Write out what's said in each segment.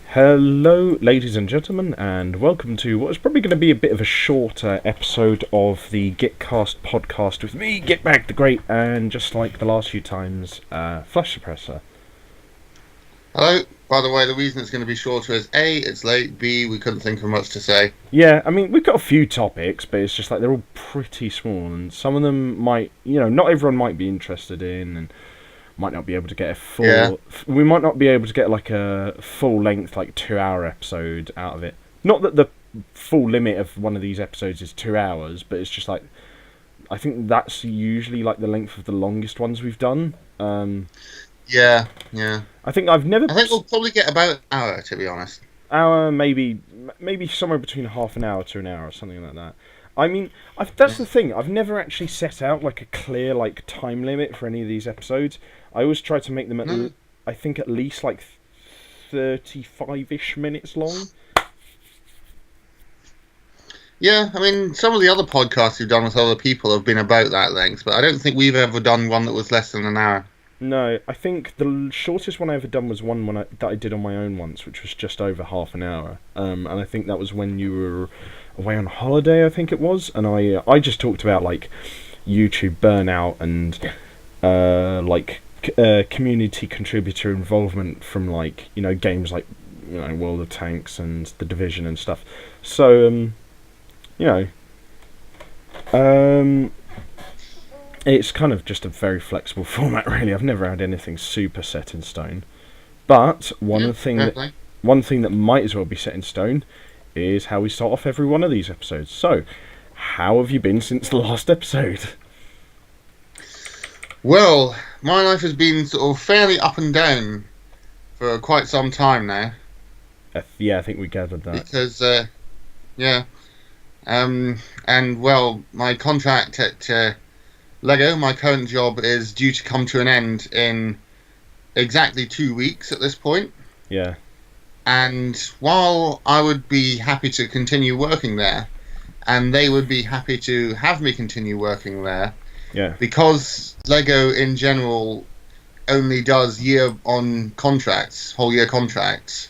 Hello, ladies and gentlemen, and welcome to what is probably going to be a bit of a shorter episode of the Gitcast podcast with me, Gitbag the Great, and just like the last few times, Flash Suppressor. Hello. By the way, the reason it's going to be shorter is A, it's late, B, we couldn't think of much to say. Yeah, I mean, we've got a few topics, but it's just like they're all pretty small, and some of them might, not everyone might be interested in, and might not be able to get a full. Yeah. We might not be able to get like a full length, like 2 hour episode out of it. Not that the full limit of one of these episodes is 2 hours, but it's just like I think that's usually like the length of the longest ones we've done. Yeah. I think I've never. I think we'll probably get about an hour, to be honest. Hour, maybe somewhere between half an hour to an hour or something like that. I mean, that's the thing. I've never actually set out like a clear like time limit for any of these episodes. I always try to make them I think at least like 35-ish minutes long. Yeah, I mean, some of the other podcasts we've done with other people have been about that length, but I don't think we've ever done one that was less than an hour. No, I think the shortest one I ever done was one that I did on my own once, which was just over half an hour. And I think that was when you were away on holiday, I think it was. And I just talked about like YouTube burnout and community contributor involvement from like games like World of Tanks and The Division and stuff. So it's kind of just a very flexible format, really. I've never had anything super set in stone. But one thing that might as well be set in stone is how we start off every one of these episodes. So, how have you been since the last episode? Well, my life has been sort of fairly up and down for quite some time now. Yeah, I think we gathered that. Because, and well, my contract at Lego, my current job, is due to come to an end in exactly 2 weeks at this point. Yeah. And while I would be happy to continue working there, and they would be happy to have me continue working there, yeah, because Lego in general only does whole year contracts,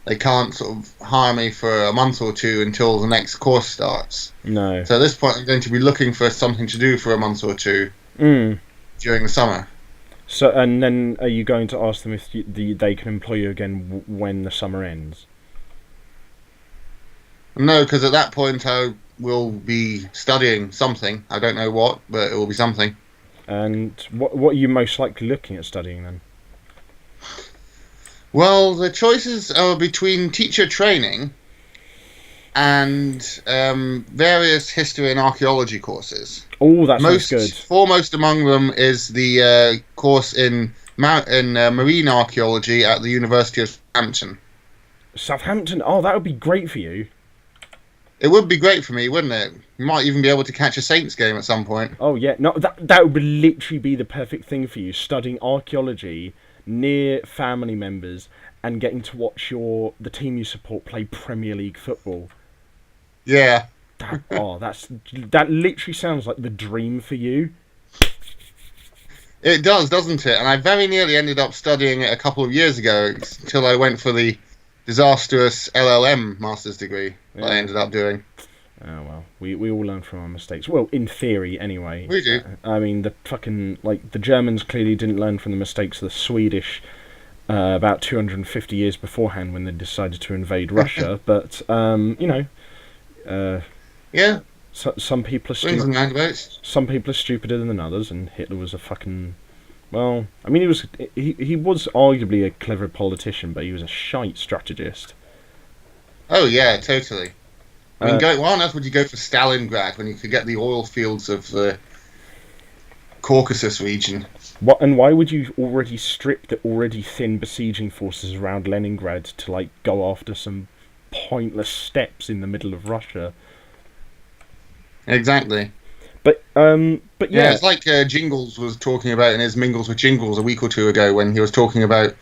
they can't sort of hire me for a month or two until the next course starts. No. So at this point, I'm going to be looking for something to do for a month or two during the summer. So, and then are you going to ask them if they can employ you again when the summer ends? No, because at that point I will be studying something. I don't know what, but it will be something. And what are you most likely looking at studying then? Well, the choices are between teacher training and various history and archaeology courses. Oh, that sounds good. Foremost among them is the course in marine archaeology at the University of Southampton. Southampton? Oh, that would be great for you. It would be great for me, wouldn't it? You might even be able to catch a Saints game at some point. Oh, yeah. No, that would literally be the perfect thing for you, studying archaeology near family members and getting to watch the team you support play Premier League football. Yeah. That literally sounds like the dream for you. It does, doesn't it? And I very nearly ended up studying it a couple of years ago until I went for the disastrous LLM master's degree that I ended up doing. Oh well, we all learn from our mistakes. Well, in theory, anyway. We do. I mean, the Germans clearly didn't learn from the mistakes of the Swedish about 250 years beforehand when they decided to invade Russia. But yeah. So, some people are stupid. Some people are stupider than others, and Hitler was a fucking. Well, I mean, he was arguably a clever politician, but he was a shite strategist. Oh yeah, totally. I mean, why on earth would you go for Stalingrad when you could get the oil fields of the Caucasus region? What and why would you already strip the already thin besieging forces around Leningrad to go after some pointless steppes in the middle of Russia? Exactly. But yeah, it's like Jingles was talking about in his Mingles with Jingles a week or two ago when he was talking about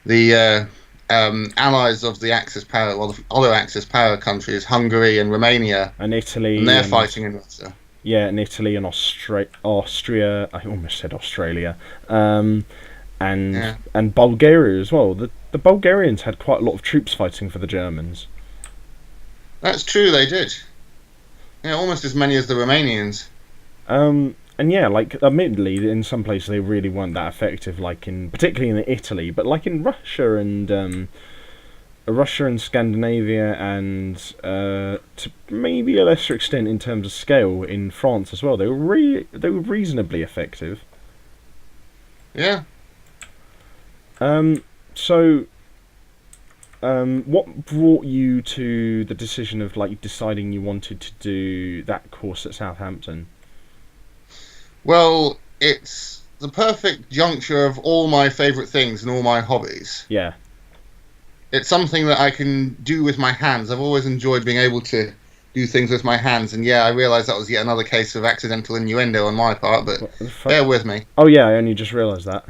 the allies of the Axis power, well, the other Axis power countries, Hungary and Romania, and Italy, and they're fighting in Russia. Yeah, and Italy and Austria. I almost said Australia, and Bulgaria as well. the Bulgarians had quite a lot of troops fighting for the Germans. That's true, they did. Yeah, almost as many as the Romanians. And yeah, like, admittedly, in some places they really weren't that effective, like particularly in Italy, but like in Russia and Scandinavia, and to maybe a lesser extent in terms of scale in France as well, they were reasonably effective. Yeah. So, what brought you to the decision of like deciding you wanted to do that course at Southampton? Well, it's the perfect juncture of all my favourite things and all my hobbies. Yeah. It's something that I can do with my hands. I've always enjoyed being able to do things with my hands, and yeah, I realise that was yet another case of accidental innuendo on my part, but bear with me. Oh yeah, I only just realised that.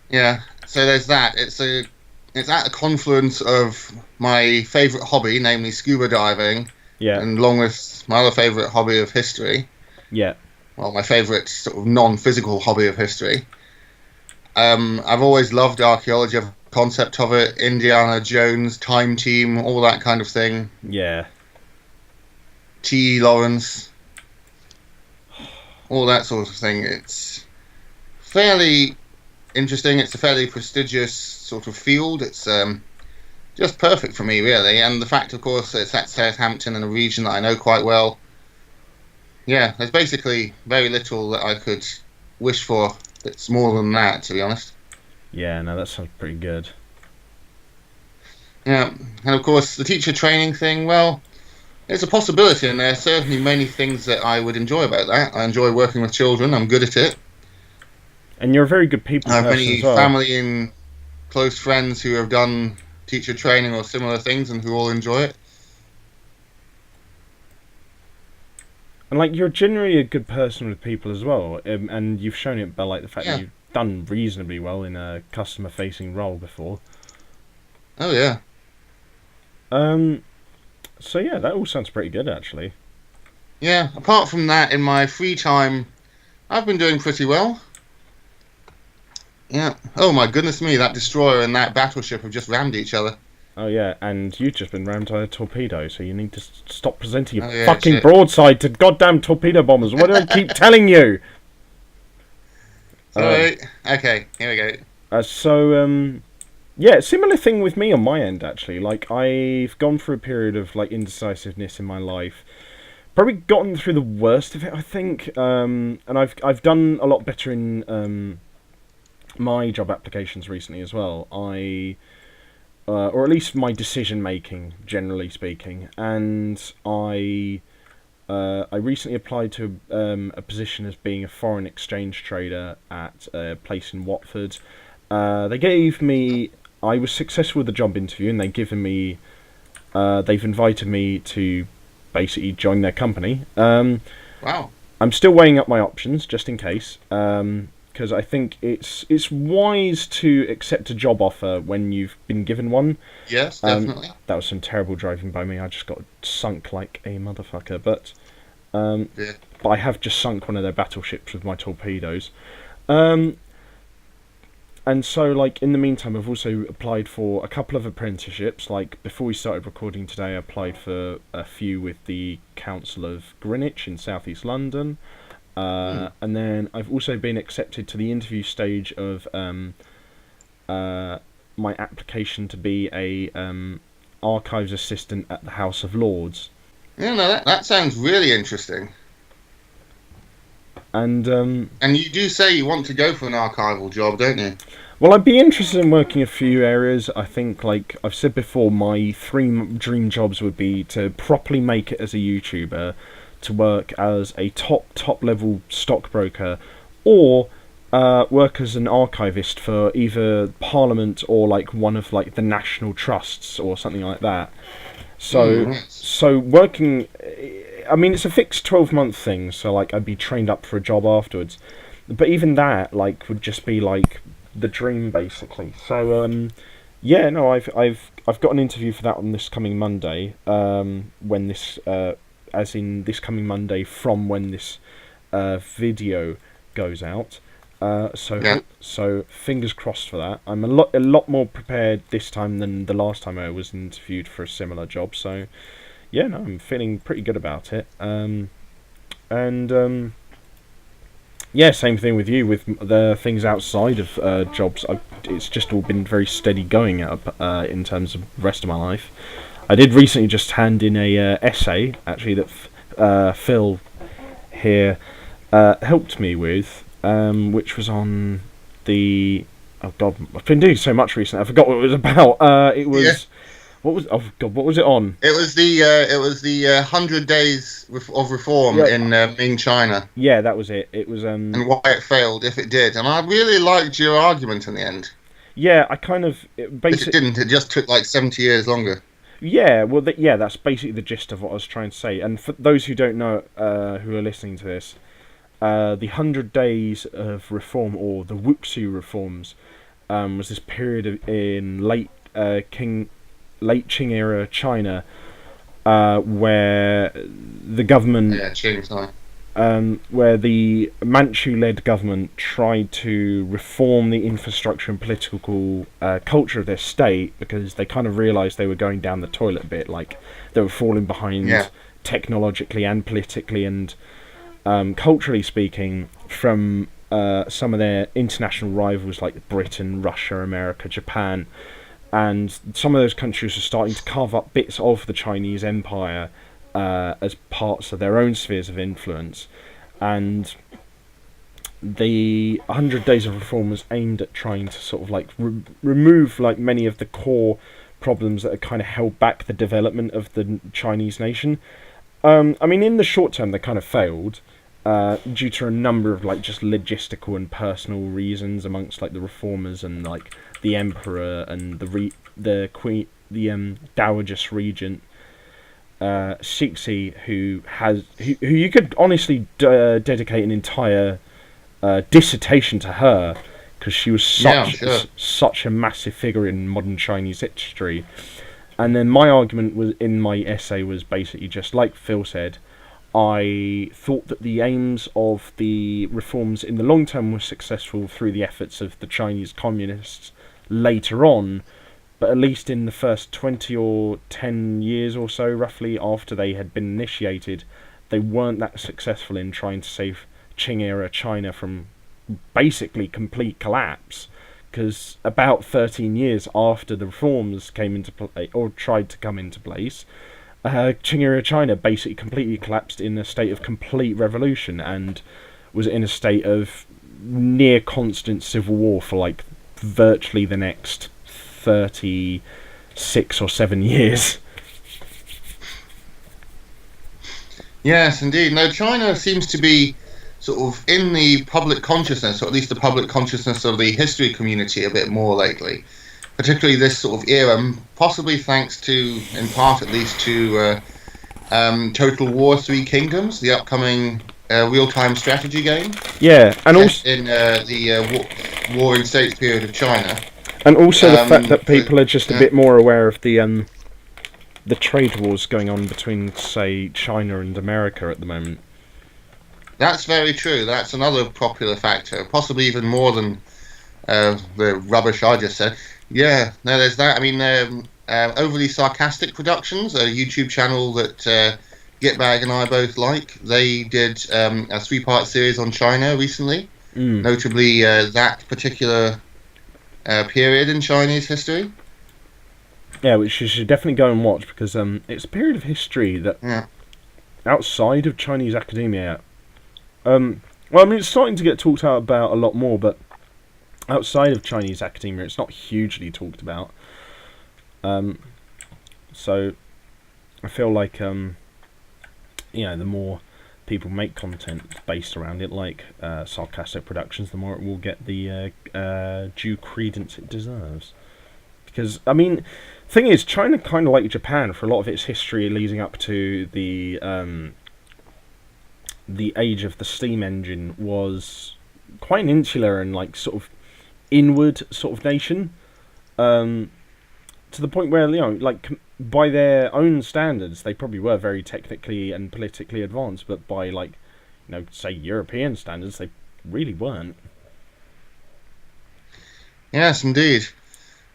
Yeah, so there's that. It's at the confluence of my favourite hobby, namely scuba diving, Yeah. and along with my other favourite hobby of history. Yeah. Well, my favourite sort of non-physical hobby of history. I've always loved archaeology, the concept of it, Indiana Jones, Time Team, all that kind of thing. Yeah. T. Lawrence, all that sort of thing. It's fairly interesting. It's a fairly prestigious sort of field. It's just perfect for me, really. And the fact, of course, that it's at Southampton in a region that I know quite well. Yeah, there's basically very little that I could wish for that's more than that, to be honest. Yeah, no, that sounds pretty good. Yeah, and of course, the teacher training thing, well, it's a possibility, and there are certainly many things that I would enjoy about that. I enjoy working with children. I'm good at it. And you're a very good people person I have many as well. family and close friends who have done teacher training or similar things and who all enjoy it. And like, you're generally a good person with people as well, and you've shown it by like the fact that you've done reasonably well in a customer-facing role before. Oh yeah. So yeah, that all sounds pretty good actually. Yeah. Apart from that, in my free time, I've been doing pretty well. Yeah. Oh my goodness me, that destroyer and that battleship have just rammed each other. Oh yeah, and you've just been rammed by a torpedo, so you need to stop presenting your fucking shit. Broadside to goddamn torpedo bombers. What do I keep telling you? Sorry. Okay, here we go. Yeah, similar thing with me on my end actually. Like, I've gone through a period of like indecisiveness in my life. Probably gotten through the worst of it, I think. And I've done a lot better in my job applications recently as well. Or at least my decision making, generally speaking. And I recently applied to a position as being a foreign exchange trader at a place in Watford. I was successful with the job interview, and they've invited me to basically join their company. Wow. I'm still weighing up my options just in case. Because I think it's wise to accept a job offer when you've been given one. Yes, definitely. That was some terrible driving by me. I just got sunk like a motherfucker. But I have just sunk one of their battleships with my torpedoes. And so, like, in the meantime, I've also applied for a couple of apprenticeships. Like, before we started recording today, I applied for a few with the Council of Greenwich in South East London. And then I've also been accepted to the interview stage of my application to be a archives assistant at the House of Lords. Yeah, no, that sounds really interesting. And you do say you want to go for an archival job, don't you? Well, I'd be interested in working a few areas. I think, like I've said before, my 3 dream jobs would be to properly make it as a YouTuber, to work as a top level stockbroker, or work as an archivist for either Parliament or like one of like the national trusts or something like that. So working, I mean, it's a fixed 12-month thing, so like I'd be trained up for a job afterwards. But even that like would just be like the dream basically. So yeah, no, I've got an interview for that on this coming Monday. When this as in this coming Monday from when this video goes out. Yeah. So fingers crossed for that. I'm a lot more prepared this time than the last time I was interviewed for a similar job. So yeah, no, I'm feeling pretty good about it. And yeah, same thing with you with the things outside of jobs. It's just all been very steady going up in terms of the rest of my life. I did recently just hand in a essay actually that Phil here helped me with, which was on the. Oh God, I've been doing so much recently. I forgot what it was about. It Yeah. was what was oh God, what was it on? It was the 100 days of reform Yeah, in Ming China, yeah, that was it. It was and why it failed if it did. And I really liked your argument in the end. yeah, I kind of But it didn't. It just took like 70 years longer. yeah, well, yeah, that's basically the gist of what I was trying to say. And for those who don't know, who are listening to this, the 100 Days of Reform, or the Wuxi reforms, was this period in late Qing era China, where the government, Yeah, Ching, sorry. where the Manchu-led government tried to reform the infrastructure and political culture of their state because they kind of realised they were going down the toilet a bit, like they were falling behind Yeah. technologically and politically and culturally speaking from some of their international rivals like Britain, Russia, America, Japan, and some of those countries are starting to carve up bits of the Chinese Empire as parts of their own spheres of influence. And the 100 Days of Reform was aimed at trying to sort of like remove like many of the core problems that had kind of held back the development of the Chinese nation. I mean, in the short term, they kind of failed due to a number of like just logistical and personal reasons amongst like the reformers and like the emperor and the queen, the dowager regent Cixi, who you could honestly dedicate an entire dissertation to her because she was Yeah, sure. such a massive figure in modern Chinese history. And then my argument was in my essay was basically just like Phil said. I thought that the aims of the reforms in the long term were successful through the efforts of the Chinese communists later on, but at least in the first 20 or 10 years or so, roughly, after they had been initiated, they weren't that successful in trying to save Qing-era China from basically complete collapse, because about 13 years after the reforms came into play, or tried to come into place, Qing-era China basically completely collapsed in a state of complete revolution and was in a state of near constant civil war for like virtually the next 36 or 7 years. Yes, indeed. No, China seems to be sort of in the public consciousness, or at least the public consciousness of the history community, a bit more lately. Particularly this sort of era, possibly thanks to, in part at least, to Total War Three Kingdoms, the upcoming real-time strategy game Yeah, and set also in the Warring States period of China. the fact that So, people are just a bit more aware of the trade wars going on between, say, China and America at the moment. that's very true. That's another popular factor, possibly even more than the rubbish I just said. Yeah, no, there's that. I mean, Overly Sarcastic Productions, a YouTube channel that Gitbag and I both like. They did a three-part series on China recently, notably that particular period in Chinese history. Yeah, which you should definitely go and watch because it's a period of history that Yeah. outside of Chinese academia, well, I mean, it's starting to get talked about a lot more, but outside of Chinese academia, it's not hugely talked about. So I feel like the more people make content based around it, like sarcastic productions, the more it will get the due credence it deserves. Because I mean, thing is, China kind of like Japan for a lot of its history leading up to the age of the steam engine was quite an insular and like sort of inward sort of nation, to the point where like by their own standards they probably were very technically and politically advanced, but by like say European standards they really weren't. Yes, indeed.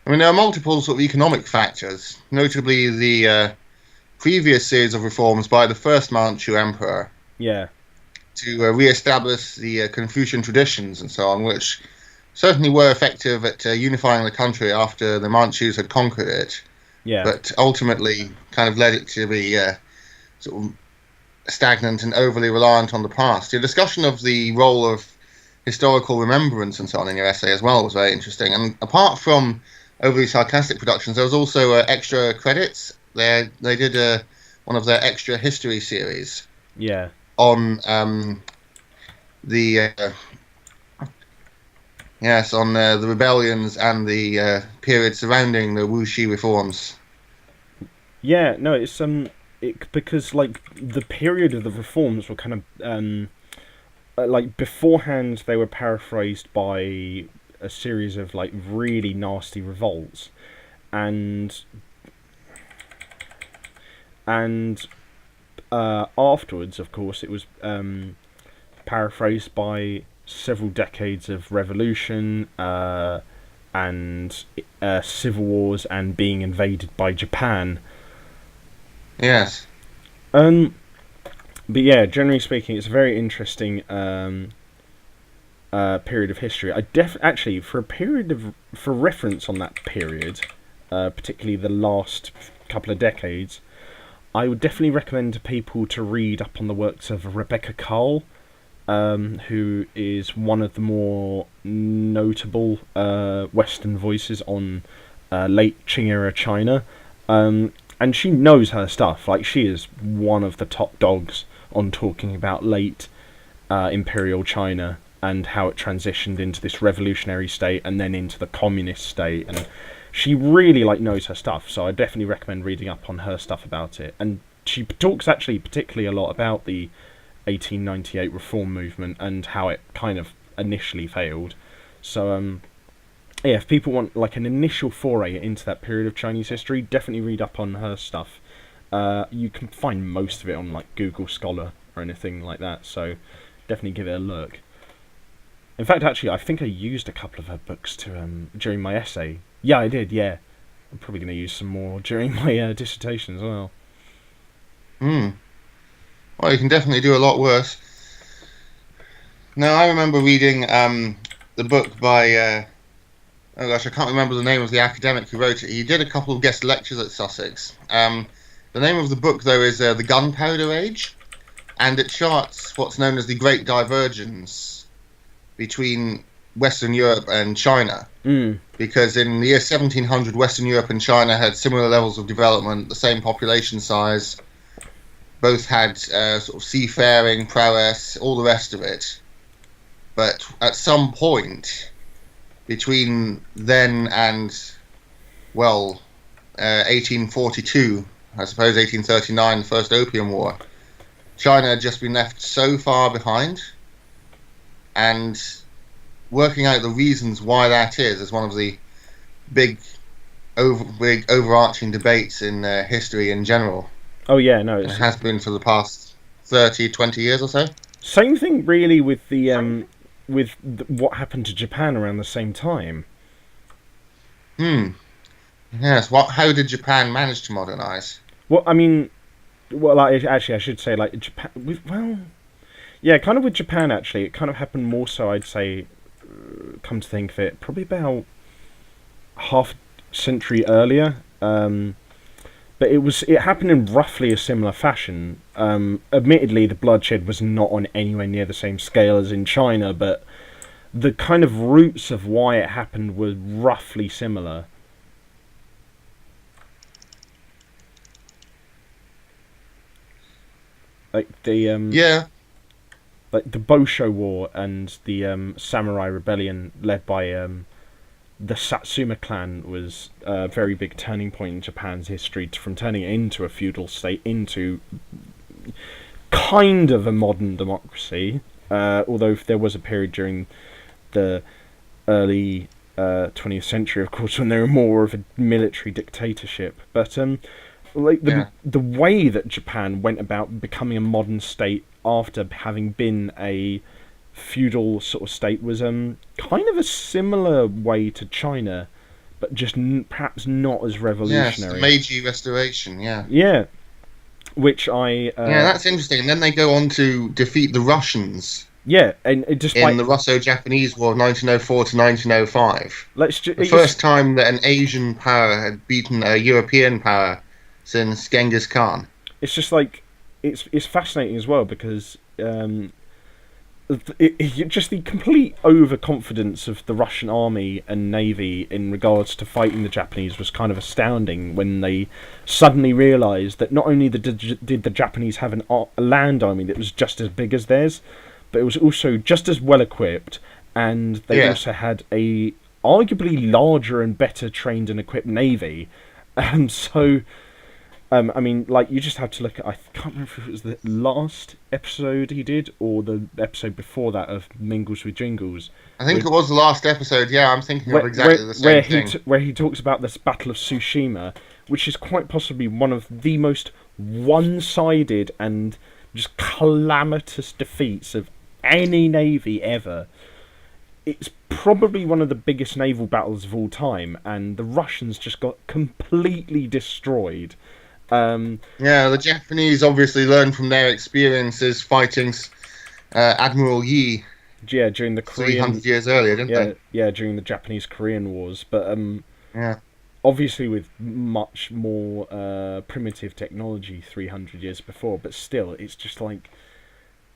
I mean, there are multiple sort of economic factors, notably the previous series of reforms by the first Manchu emperor Yeah, to re-establish the Confucian traditions and so on, which certainly were effective at unifying the country after the Manchus had conquered it, yeah, but ultimately kind of led it to be sort of stagnant and overly reliant on the past. Your discussion of the role of historical remembrance and so on in your essay as well was very interesting. And apart from overly sarcastic productions, there was also extra credits. They did one of their extra history series yeah. on the yes on the rebellions and the period surrounding the Wuxi reforms. Yeah, no, because like the period of the reforms were kind of like beforehand they were paraphrased by a series of like really nasty revolts, and and afterwards, of course, it was paraphrased by several decades of revolution and civil wars and being invaded by Japan. Yes. Um, but yeah, generally speaking, it's a very interesting period of history. Actually, for a period of for reference on that period, particularly the last couple of decades, I would definitely recommend to people to read up on the works of Rebecca Karl, who is one of the more notable Western voices on late Qing era China. And she knows her stuff. Like, she is one of the top dogs on talking about late imperial China and how it transitioned into this revolutionary state and then into the communist state. And she really knows her stuff. So I definitely recommend reading up on her stuff about it. And she talks actually particularly a lot about the 1898 reform movement and how it kind of initially failed. So yeah, if people want like an initial foray into that period of Chinese history, definitely read up on her stuff. You can find most of it on like Google Scholar or anything like that, so definitely give it a look. In fact, actually, I think I used a couple of her books to during my essay. Yeah, I did. Yeah, I'm probably going to use some more during my dissertation as well. Hmm. Well, you can definitely do a lot worse. Now, I remember reading the book by oh gosh, I can't remember the name of the academic who wrote it. He did a couple of guest lectures at Sussex. The name of the book, though, is The Gunpowder Age, and it charts what's known as the Great Divergence between Western Europe and China. Because in the year 1700, Western Europe and China had similar levels of development, the same population size, both had sort of seafaring prowess, all the rest of it. But at some point between then and, well, 1842, I suppose 1839, the First Opium War, China had just been left so far behind, and working out the reasons why that is one of the big overarching debates in history in general. Oh yeah, no, it has been for the past 30, 20 years or so. Same thing really with the what happened to Japan around the same time. Yes. How did Japan manage to modernize? Well, I mean, actually, I should say Japan. Yeah, kind of with Japan. Actually, it kind of happened more so. I'd say, come to think of it, probably about half a century earlier. But it happened in roughly a similar fashion. Admittedly, the bloodshed was not on anywhere near the same scale as in China, but the kind of roots of why it happened were roughly similar. Like the like the Bosho War and the Samurai Rebellion led by the Satsuma clan was a very big turning point in Japan's history, from turning it into a feudal state into kind of a modern democracy. Although there was a period during the early 20th century, of course, when they were more of a military dictatorship. But the way that Japan went about becoming a modern state after having been a feudal sort of state was kind of a similar way to China, but just perhaps not as revolutionary. Yes, the Meiji Restoration. Yeah. Yeah, which I Yeah, that's interesting. And then they go on to defeat the Russians. Yeah, and despite in the Russo-Japanese War of 1904 to 1905. The it's first time that an Asian power had beaten a European power since Genghis Khan. It's just like it's fascinating as well because just the complete overconfidence of the Russian army and navy in regards to fighting the Japanese was kind of astounding when they suddenly realised that not only did the Japanese have a land army that was just as big as theirs, but it was also just as well equipped, and they also had a arguably larger and better trained and equipped navy. I mean, like, you just have to look at, I can't remember if it was the last episode he did or the episode before that of Mingles with Jingles. I think it was the last episode, yeah, I'm thinking of exactly the same thing. Where he talks about this Battle of Tsushima, which is quite possibly one of the most one-sided and just calamitous defeats of any navy ever. It's probably one of the biggest naval battles of all time, and the Russians just got completely destroyed. The Japanese obviously learned from their experiences fighting Admiral Yi. Yeah, during the Korean 300 years earlier, didn't they? Yeah, during the Japanese-Korean Wars, but obviously with much more primitive technology 300 years before. But still, it's just like,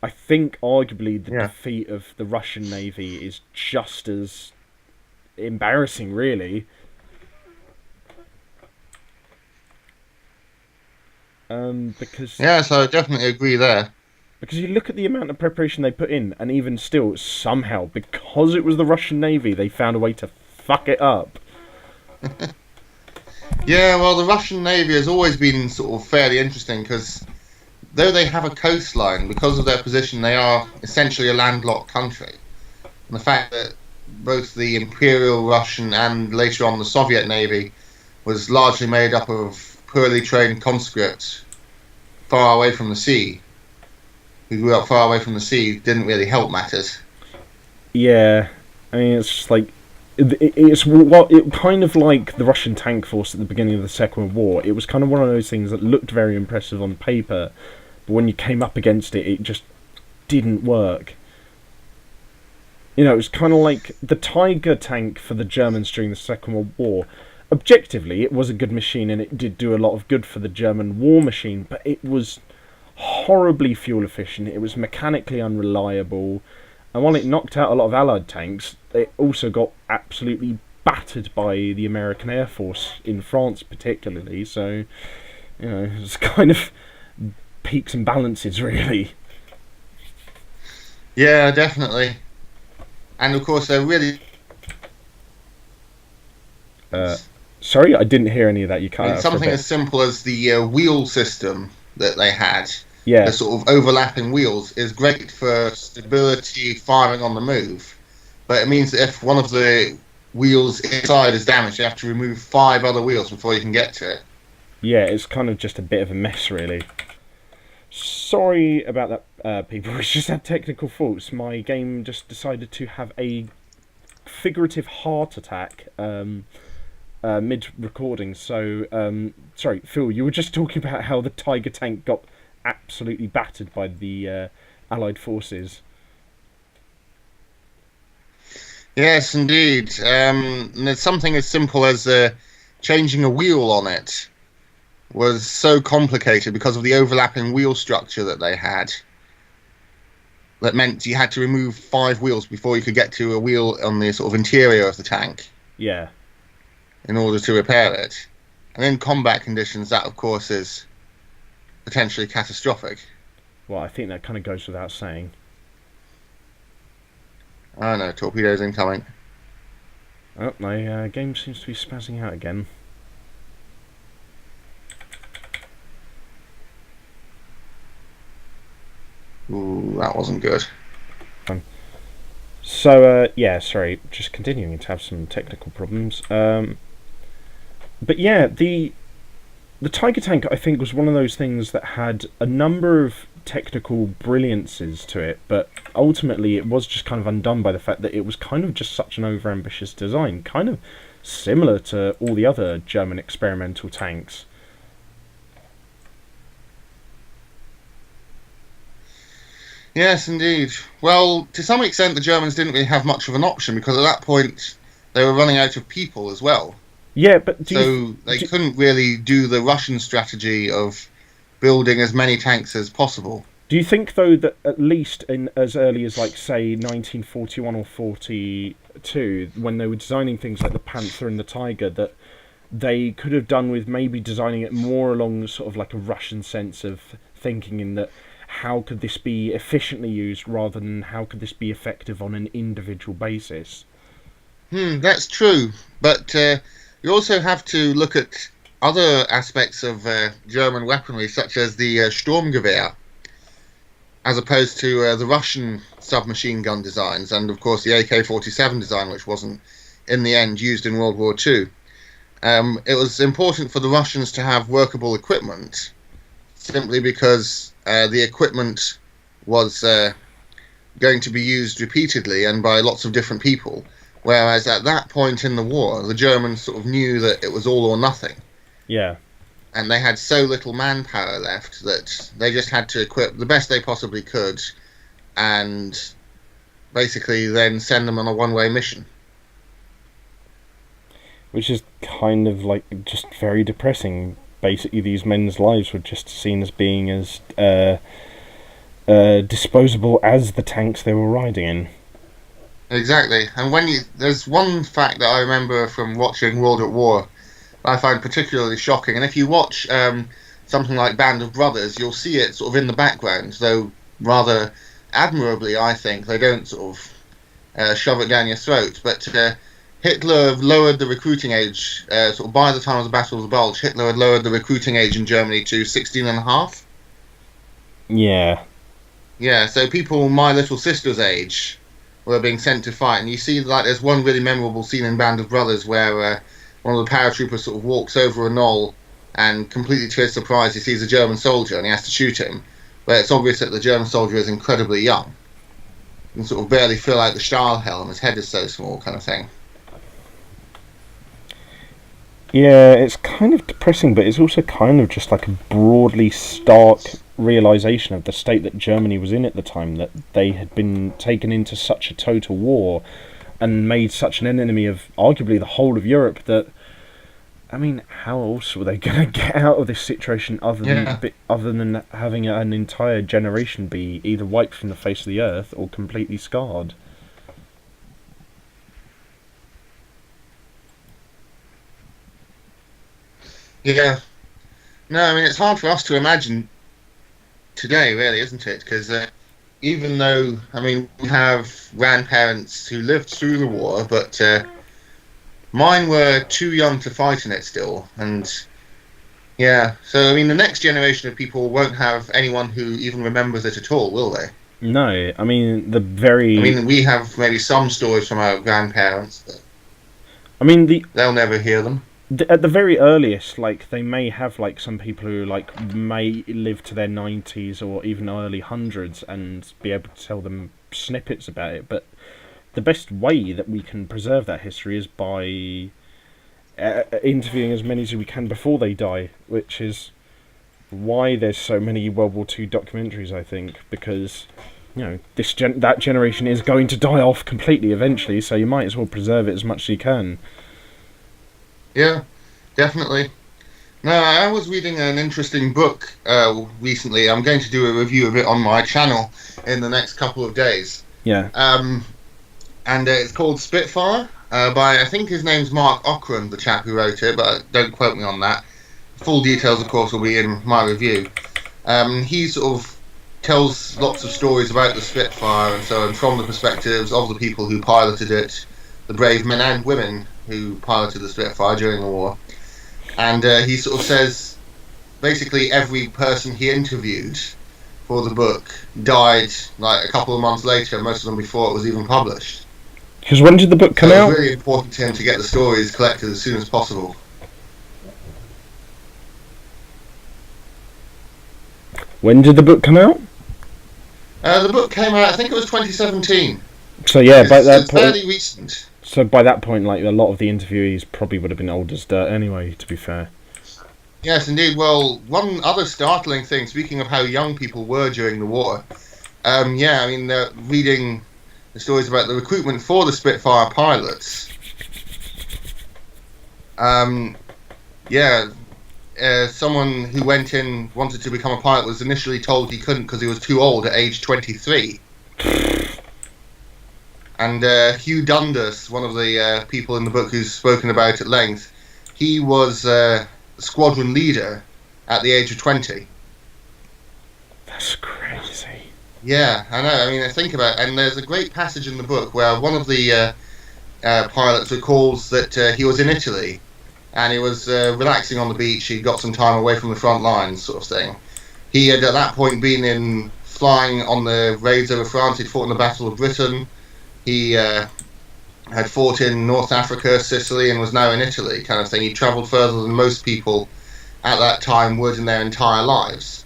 I think arguably the defeat of the Russian Navy is just as embarrassing, really. Because so I definitely agree there. Because you look at the amount of preparation they put in, and even still, somehow, because it was the Russian Navy, they found a way to fuck it up. Yeah, well, the Russian Navy has always been sort of fairly interesting because though they have a coastline, because of their position, they are essentially a landlocked country. And the fact that both the Imperial Russian and later on the Soviet Navy was largely made up of poorly trained conscripts far away from the sea, who grew up far away from the sea, didn't really help matters. Yeah, I mean, it's just like it kind of like the Russian tank force at the beginning of the Second World War. It was kind of one of those things that looked very impressive on paper, but when you came up against it, it just didn't work. You know, it was kind of like the Tiger tank for the Germans during the Second World War. Objectively, it was a good machine and it did do a lot of good for the German war machine, but it was horribly fuel efficient, it was mechanically unreliable, and while it knocked out a lot of Allied tanks, it also got absolutely battered by the American Air Force in France particularly, so, you know, it's kind of peaks and balances, really. Yeah, definitely. And of course, they're really... Sorry, I didn't hear any of that. You cut out. Something as simple as the wheel system that they had, the sort of overlapping wheels, is great for stability, firing on the move. But it means that if one of the wheels inside is damaged, you have to remove 5 other wheels before you can get to it. Yeah, it's kind of just a bit of a mess, really. Sorry about that, people. It's just had technical faults. My game just decided to have a figurative heart attack. Mid-recording, so sorry, Phil, you were just talking about how the Tiger tank got absolutely battered by the Allied forces. Yes, indeed. And it's something as simple as changing a wheel on it was so complicated because of the overlapping wheel structure that they had. That meant you had to remove 5 wheels before you could get to a wheel on the sort of interior of the tank. Yeah. In order to repair it. And in combat conditions, that, of course, is potentially catastrophic. Well, I think that kind of goes without saying. I know, torpedoes incoming. Oh, my game seems to be spazzing out again. Ooh, that wasn't good. So, yeah, sorry, just continuing to have some technical problems. But yeah, the Tiger tank, I think, was one of those things that had a number of technical brilliances to it, but ultimately it was just kind of undone by the fact that it was kind of just such an overambitious design, kind of similar to all the other German experimental tanks. Yes, indeed. Well, to some extent, the Germans didn't really have much of an option, because at that point they were running out of people as well. Yeah, but they couldn't really do the Russian strategy of building as many tanks as possible. Do you think, though, that at least in as early as, like, say, 1941 or 42, when they were designing things like the Panther and the Tiger, that they could have done with maybe designing it more along sort of like a Russian sense of thinking, in that how could this be efficiently used rather than how could this be effective on an individual basis? That's true, but you also have to look at other aspects of German weaponry, such as the Sturmgewehr, as opposed to the Russian submachine gun designs, and of course the AK-47 design, which wasn't in the end used in World War II. It was important for the Russians to have workable equipment, simply because the equipment was going to be used repeatedly and by lots of different people. Whereas at that point in the war, the Germans sort of knew that it was all or nothing. Yeah. And they had so little manpower left that they just had to equip the best they possibly could and basically then send them on a one-way mission. Which is kind of like just very depressing. Basically, these men's lives were just seen as being as disposable as the tanks they were riding in. Exactly. And there's one fact that I remember from watching World at War that I find particularly shocking. And if you watch something like Band of Brothers, you'll see it sort of in the background, though rather admirably, I think. They don't sort of shove it down your throat. But Hitler lowered the recruiting age, sort of by the time of the Battle of the Bulge, Hitler had lowered the recruiting age in Germany to 16 and a half. Yeah. Yeah, so people my little sister's age were being sent to fight, and you see, like, there's one really memorable scene in Band of Brothers where one of the paratroopers sort of walks over a knoll, and completely to his surprise he sees a German soldier and he has to shoot him, but it's obvious that the German soldier is incredibly young. You can sort of barely fill out the Stahlhelm, his head is so small, kind of thing. Yeah, it's kind of depressing, but it's also kind of just like a broadly stark realisation of the state that Germany was in at the time, that they had been taken into such a total war and made such an enemy of arguably the whole of Europe that, I mean, how else were they going to get out of this situation other than having an entire generation be either wiped from the face of the earth or completely scarred? Yeah. No, I mean, it's hard for us to imagine today, really, isn't it? Because even though, I mean, we have grandparents who lived through the war, but mine were too young to fight in it still. And yeah, so I mean, the next generation of people won't have anyone who even remembers it at all, will they? No, I mean, we have maybe some stories from our grandparents, but they'll never hear them. At the very earliest, like, they may have, like, some people who, like, may live to their 90s or even early hundreds and be able to tell them snippets about it, but the best way that we can preserve that history is by interviewing as many as we can before they die, which is why there's so many World War II documentaries, I think, because, you know, that generation is going to die off completely eventually, so you might as well preserve it as much as you can. Yeah, definitely. No, I was reading an interesting book recently. I'm going to do a review of it on my channel in the next couple of days. Yeah. And it's called Spitfire, by, I think his name's Mark Ockrand, the chap who wrote it, but don't quote me on that. Full details, of course, will be in my review. He sort of tells lots of stories about the Spitfire and so on from the perspectives of the people who piloted it, the brave men and women who piloted the Spitfire during the war. And he sort of says basically every person he interviewed for the book died like a couple of months later, most of them before it was even published. Because when did the book come out? It was really important to him to get the stories collected as soon as possible. When did the book come out? The book came out, I think it was 2017. So yeah, by that It's point, fairly recent. so by that point, like a lot of the interviewees probably would have been old as dirt anyway. To be fair. Yes, indeed. Well, one other startling thing, speaking of how young people were during the war, yeah, I mean, reading the stories about the recruitment for the Spitfire pilots. Yeah, someone who went in, wanted to become a pilot, was initially told he couldn't because he was too old at age 23. And Hugh Dundas, one of the people in the book who's spoken about at length, he was squadron leader at the age of 20. That's crazy. Yeah, I know. I mean, I think about it, and there's a great passage in the book where one of the pilots recalls that he was in Italy, and he was relaxing on the beach. He got some time away from the front lines, sort of thing. He had at that point been flying on the raids over France. He'd fought in the Battle of Britain. He had fought in North Africa, Sicily, and was now in Italy, kind of thing. He travelled further than most people at that time would in their entire lives.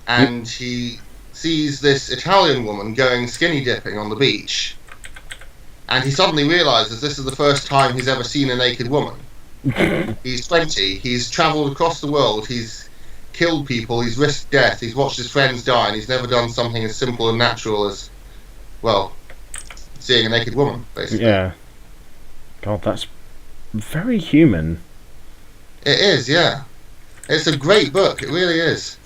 And he sees this Italian woman going skinny dipping on the beach. And he suddenly realises this is the first time he's ever seen a naked woman. He's 20, he's travelled across the world, he's killed people, he's risked death, he's watched his friends die, and he's never done something as simple and natural as, well, seeing a naked woman, basically. Yeah. God, that's very human. It is, yeah. It's a great book, it really is.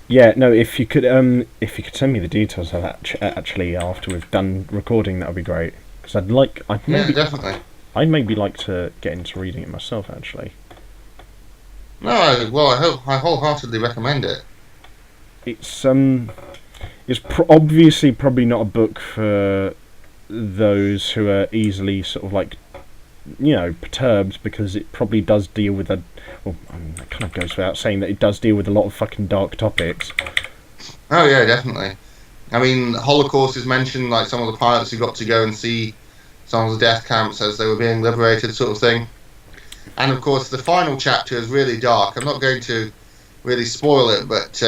Yeah, no. If you could send me the details of that actually after we've done recording, that would be great. Because Definitely. I'd maybe like to get into reading it myself, actually. No, I wholeheartedly recommend it. It's obviously probably not a book for those who are easily sort of like, perturbed, because it probably does deal with it kind of goes without saying that it does deal with a lot of fucking dark topics. Oh yeah, definitely. I mean, Holocaust is mentioned, like some of the pilots who got to go and see some of the death camps as they were being liberated, sort of thing. And of course, the final chapter is really dark. I'm not going to really spoil it, but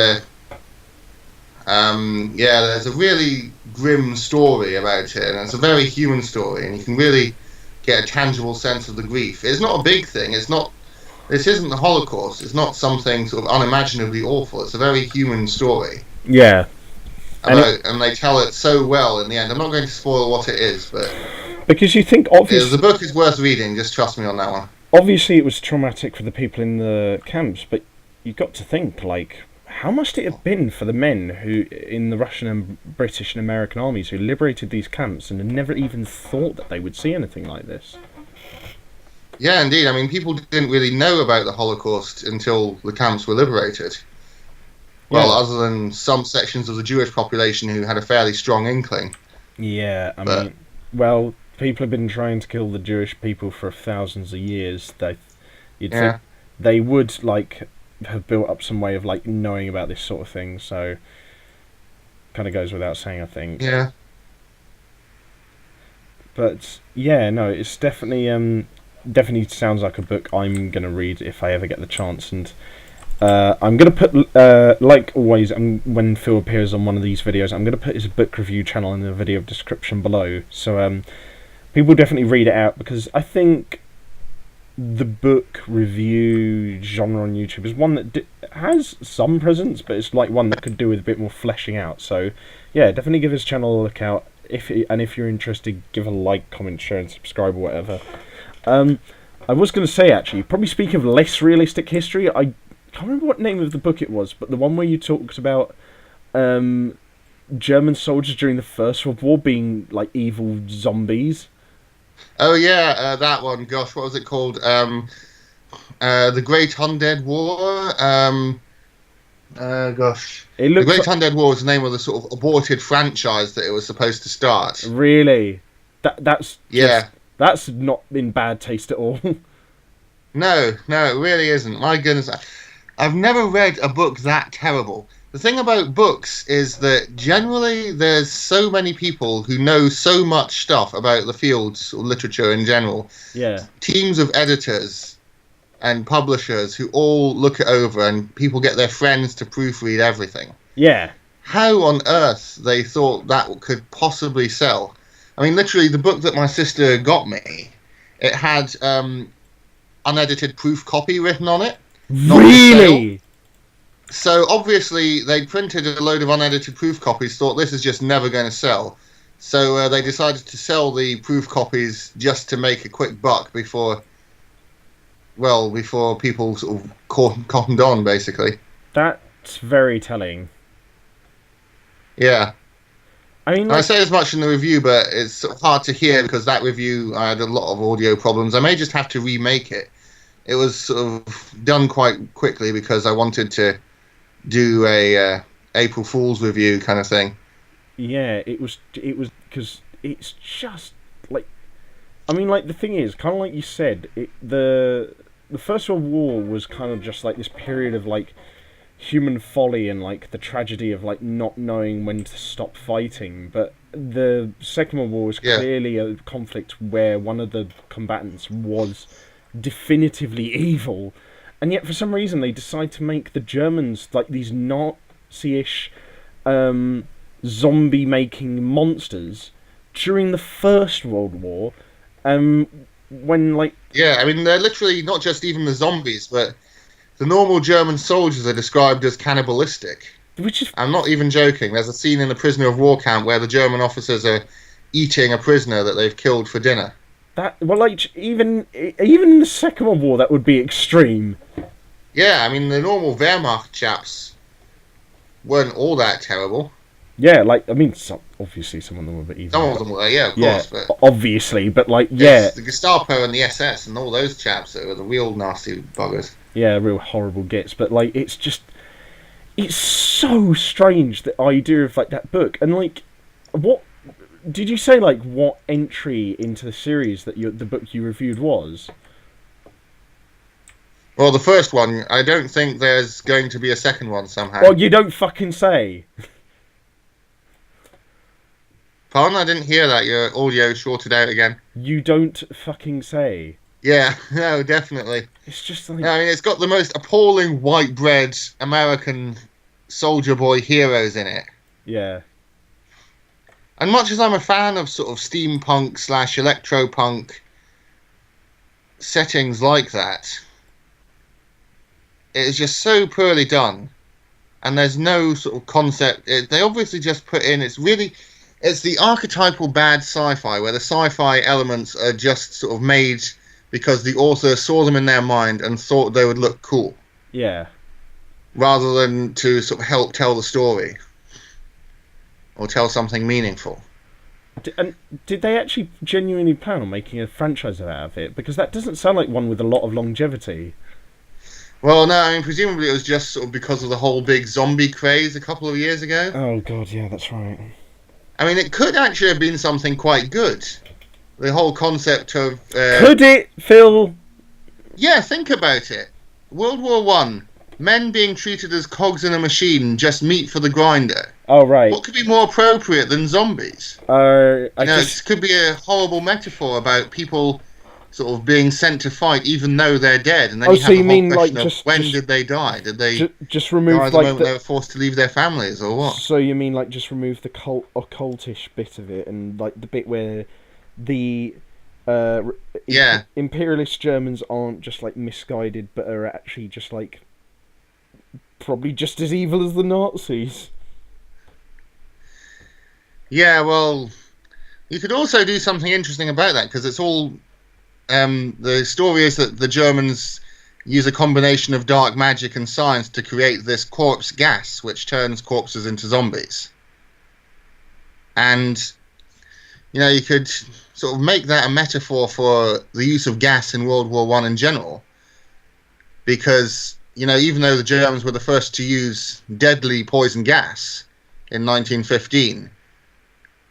yeah, there's a really grim story about it, and it's a very human story, and you can really get a tangible sense of the grief. It's not a big thing. This isn't the Holocaust. It's not something sort of unimaginably awful. It's a very human story. Yeah. And they tell it so well in the end. I'm not going to spoil what it is, but because you think obviously the book is worth reading. Just trust me on that one. Obviously, it was traumatic for the people in the camps, but you've got to think, like, how must it have been for the men who in the Russian and British and American armies who liberated these camps and had never even thought that they would see anything like this? Yeah, indeed. I mean, people didn't really know about the Holocaust until the camps were liberated. Well, other than some sections of the Jewish population who had a fairly strong inkling. Yeah, I mean, well, people have been trying to kill the Jewish people for thousands of years. You'd think they would, like, have built up some way of, like, knowing about this sort of thing, so kind of goes without saying, I think. Yeah. But, yeah, no, it's definitely sounds like a book I'm going to read if I ever get the chance, and I'm going to put, like always, when Phil appears on one of these videos, I'm going to put his book review channel in the video description below, so people definitely read it out, because I think the book review genre on YouTube is one that has some presence, but it's like one that could do with a bit more fleshing out, so yeah, definitely give his channel a look out, if you're interested, give a like, comment, share and subscribe or whatever. I was going to say, actually, probably speaking of less realistic history, I can't remember what name of the book it was, but the one where you talked about German soldiers during the First World War being like evil zombies. Oh yeah, that one. Gosh, what was it called? The Great Undead War. Gosh. The Great Undead War was the name of the sort of aborted franchise that it was supposed to start. Really? That's yeah. That's not in bad taste at all. No, it really isn't. My goodness, I've never read a book that terrible. The thing about books is that generally there's so many people who know so much stuff about the fields or literature in general. Yeah. Teams of editors and publishers who all look it over, and people get their friends to proofread everything. Yeah. How on earth they thought that could possibly sell? I mean, literally, the book that my sister got me, it had unedited proof copy written on it. Really? So obviously they printed a load of unedited proof copies, thought this is just never going to sell. So they decided to sell the proof copies just to make a quick buck before people sort of cottoned on, basically. That's very telling. Yeah. I mean, I say as much in the review, but it's sort of hard to hear because that review, I had a lot of audio problems. I may just have to remake it. It was sort of done quite quickly because I wanted to do a April Fool's review kind of thing. Yeah, it was because it's just like, I mean, like, the thing is, kind of like you said, the First World War was kind of just like this period of like human folly and like the tragedy of like not knowing when to stop fighting. But the Second World War was clearly a conflict where one of the combatants was definitively evil, and yet for some reason they decide to make the Germans like these Nazi-ish zombie-making monsters during the First World War. When like I mean, they're literally not just even the zombies, but the normal German soldiers are described as cannibalistic. Which is... I'm not even joking. There's a scene in the prisoner of war camp where the German officers are eating a prisoner that they've killed for dinner. That, well, like, even in the Second World War, that would be extreme. Yeah, I mean, the normal Wehrmacht chaps weren't all that terrible. Yeah, like, I mean, obviously some of them were a bit evil. Some of them were, yeah, of course. But obviously, but, like, yeah. The Gestapo and the SS and all those chaps that were the real nasty buggers. Yeah, real horrible gits. But, like, it's just... It's so strange, the idea of, like, that book. And, like, what... Did you say, like, what entry into the series that the book you reviewed was? Well, the first one, I don't think there's going to be a second one somehow. Well, you don't fucking say. Pardon? I didn't hear that. Your audio shorted out again. You don't fucking say. Yeah, no, definitely. It's just like... No, I mean, it's got the most appalling white bread American soldier boy heroes in it. Yeah. And much as I'm a fan of sort of steampunk / electropunk settings like that, it is just so poorly done. And there's no sort of concept. They obviously just put in, it's the archetypal bad sci-fi, where the sci-fi elements are just sort of made because the author saw them in their mind and thought they would look cool. Yeah. Rather than to sort of help tell the story. Or tell something meaningful. And did they actually genuinely plan on making a franchise out of it? Because that doesn't sound like one with a lot of longevity. Well, no, I mean, presumably it was just sort of because of the whole big zombie craze a couple of years ago. Oh, God, yeah, that's right. I mean, it could actually have been something quite good. The whole concept of... could it, Phil? Yeah, think about it. World War One. Men being treated as cogs in a machine, just meat for the grinder. Oh, right. What could be more appropriate than zombies? This could be a horrible metaphor about people sort of being sent to fight even though they're dead. And then you have the whole question of when did they die? Did they just remove die at the moment they were forced to leave their families, or what? So you mean like just remove the occultish bit of it, and like the bit where the imperialist Germans aren't just like misguided, but are actually just like probably just as evil as the Nazis. Yeah, well, you could also do something interesting about that, because it's all... the story is that the Germans use a combination of dark magic and science to create this corpse gas, which turns corpses into zombies. And, you could sort of make that a metaphor for the use of gas in World War One in general. Because, even though the Germans were the first to use deadly poison gas in 1915,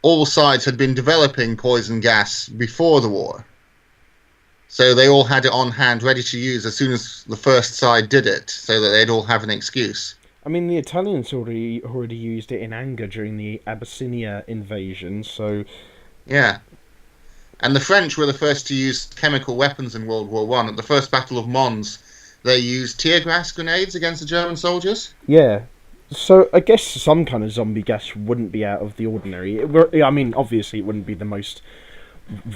all sides had been developing poison gas before the war. So they all had it on hand, ready to use as soon as the first side did it, so that they'd all have an excuse. I mean, the Italians already used it in anger during the Abyssinia invasion, so... Yeah. And the French were the first to use chemical weapons in World War One. At the First Battle of Mons, they used tear gas grenades against the German soldiers. Yeah. So I guess some kind of zombie gas wouldn't be out of the ordinary. I mean, obviously, it wouldn't be the most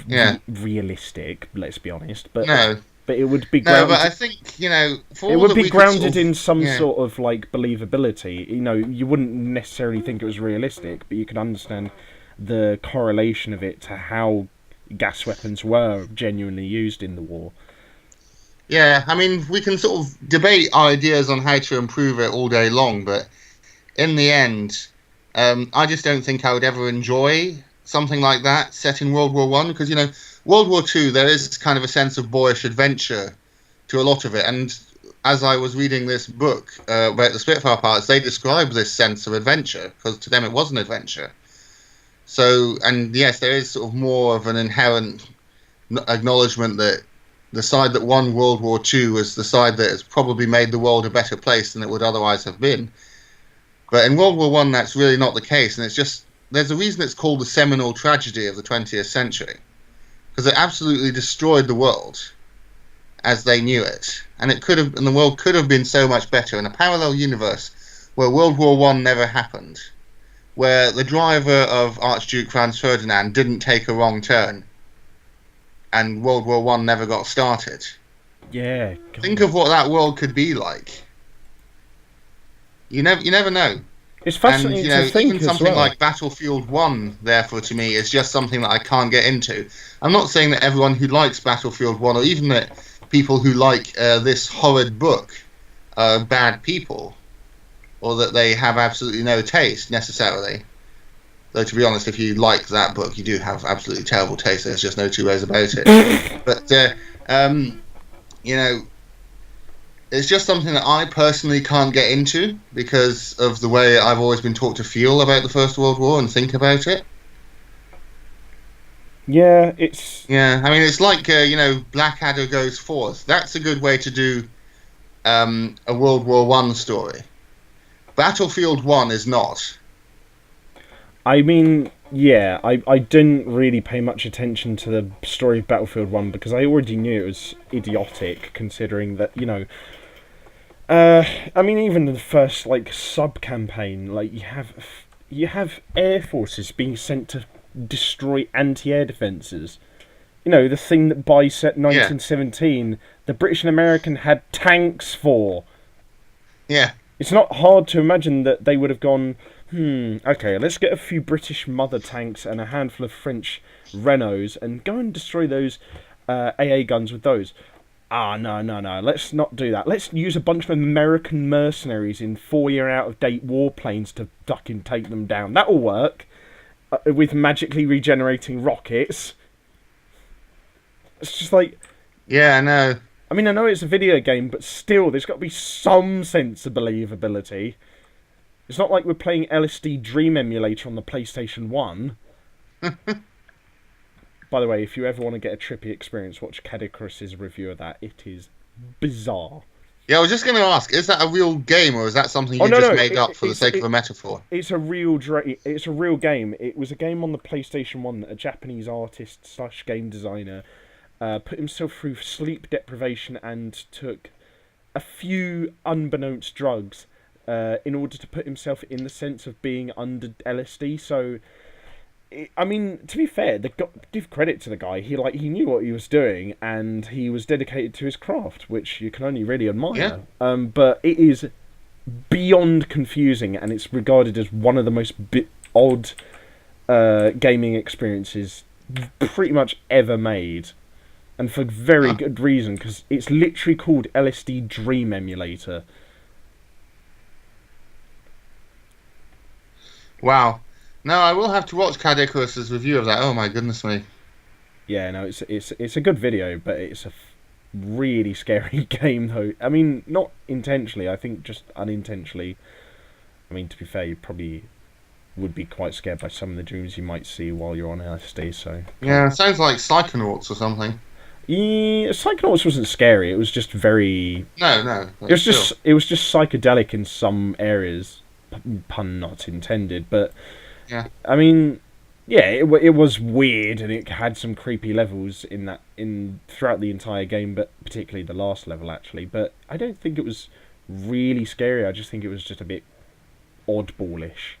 Yeah. realistic. Let's be honest, but No. it would be No, grounded. but I think, for It all would that be we could grounded sort of, in some yeah. sort of like believability. You wouldn't necessarily think it was realistic, but you could understand the correlation of it to how gas weapons were genuinely used in the war. Yeah, I mean, we can sort of debate ideas on how to improve it all day long, but in the end, I just don't think I would ever enjoy something like that set in World War One, because World War Two, there is kind of a sense of boyish adventure to a lot of it, and as I was reading this book about the Spitfire pilots, they describe this sense of adventure because to them it was an adventure. So, and yes, there is sort of more of an inherent acknowledgement that the side that won World War II was the side that has probably made the world a better place than it would otherwise have been. But in World War One, that's really not the case, and it's just there's a reason it's called the seminal tragedy of the 20th century, because it absolutely destroyed the world as they knew it, and the world could have been so much better in a parallel universe where World War One never happened, where the driver of Archduke Franz Ferdinand didn't take a wrong turn, and World War One never got started. Yeah. God. Think of what that world could be like. You never know. It's fascinating to think even something as well. like Battlefield 1, therefore, to me, is just something that I can't get into. I'm not saying that everyone who likes Battlefield 1, or even that people who like this horrid book, are bad people, or that they have absolutely no taste, necessarily. Though, to be honest, if you like that book, you do have absolutely terrible taste. There's just no two ways about it. But, it's just something that I personally can't get into because of the way I've always been taught to feel about the First World War and think about it. Yeah, it's... Yeah, I mean, it's like, Blackadder goes forth. That's a good way to do a World War One story. Battlefield 1 is not. I mean, yeah, I didn't really pay much attention to the story of Battlefield 1 because I already knew it was idiotic, considering that, I mean, even the first, sub-campaign, you have air forces being sent to destroy anti-air defences. The thing that by 1917, the British and American had tanks for. Yeah. It's not hard to imagine that they would have gone, okay, let's get a few British mother tanks and a handful of French Renaults and go and destroy those AA guns with those. No, let's not do that. Let's use a bunch of American mercenaries in 4-year out-of-date warplanes to fucking take them down. That'll work. With magically regenerating rockets. It's just like... Yeah, I know. I mean, I know it's a video game, but still, there's got to be some sense of believability. It's not like we're playing LSD Dream Emulator on the PlayStation 1. By the way, if you ever want to get a trippy experience, watch Cadicrus's review of that. It is bizarre. Yeah, I was just going to ask, is that a real game, or is that something you made up for the sake of a metaphor? It's a real game. It was a game on the PlayStation 1 that a Japanese artist / game designer put himself through sleep deprivation and took a few unbeknownst drugs in order to put himself in the sense of being under LSD. So, I mean, to be fair, give credit to the guy. He knew what he was doing, and he was dedicated to his craft, which you can only really admire. Yeah. But it is beyond confusing, and it's regarded as one of the most odd gaming experiences pretty much ever made. And for very good reason, because it's literally called LSD Dream Emulator. Wow. No, I will have to watch Cadicrus's review of that. Oh my goodness me. Yeah, no, it's a good video, but it's a really scary game, though. I mean, not intentionally, I think just unintentionally. I mean, to be fair, you probably would be quite scared by some of the dreams you might see while you're on LSD, so... Yeah, it sounds like Psychonauts or something. Yeah, Psychonauts wasn't scary, it was just very... No. It was just psychedelic in some areas, pun not intended, but... Yeah. I mean, Yeah, it was weird, and it had some creepy levels throughout the entire game, but particularly the last level actually. But I don't think it was really scary. I just think it was just a bit oddballish.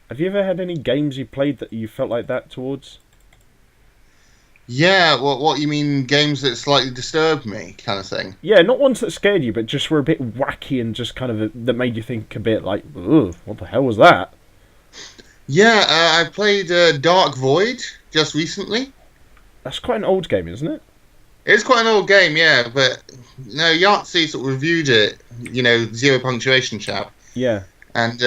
Have you ever had any games you played that you felt like that towards? Yeah, what you mean games that slightly disturbed me, kind of thing? Yeah, not ones that scared you, but just were a bit wacky and just kind of that made you think a bit like, ugh, what the hell was that? Yeah, I played Dark Void just recently. That's quite an old game, isn't it? It's quite an old game, yeah, but no, Yahtzee sort of reviewed it, zero punctuation chap, Yeah. and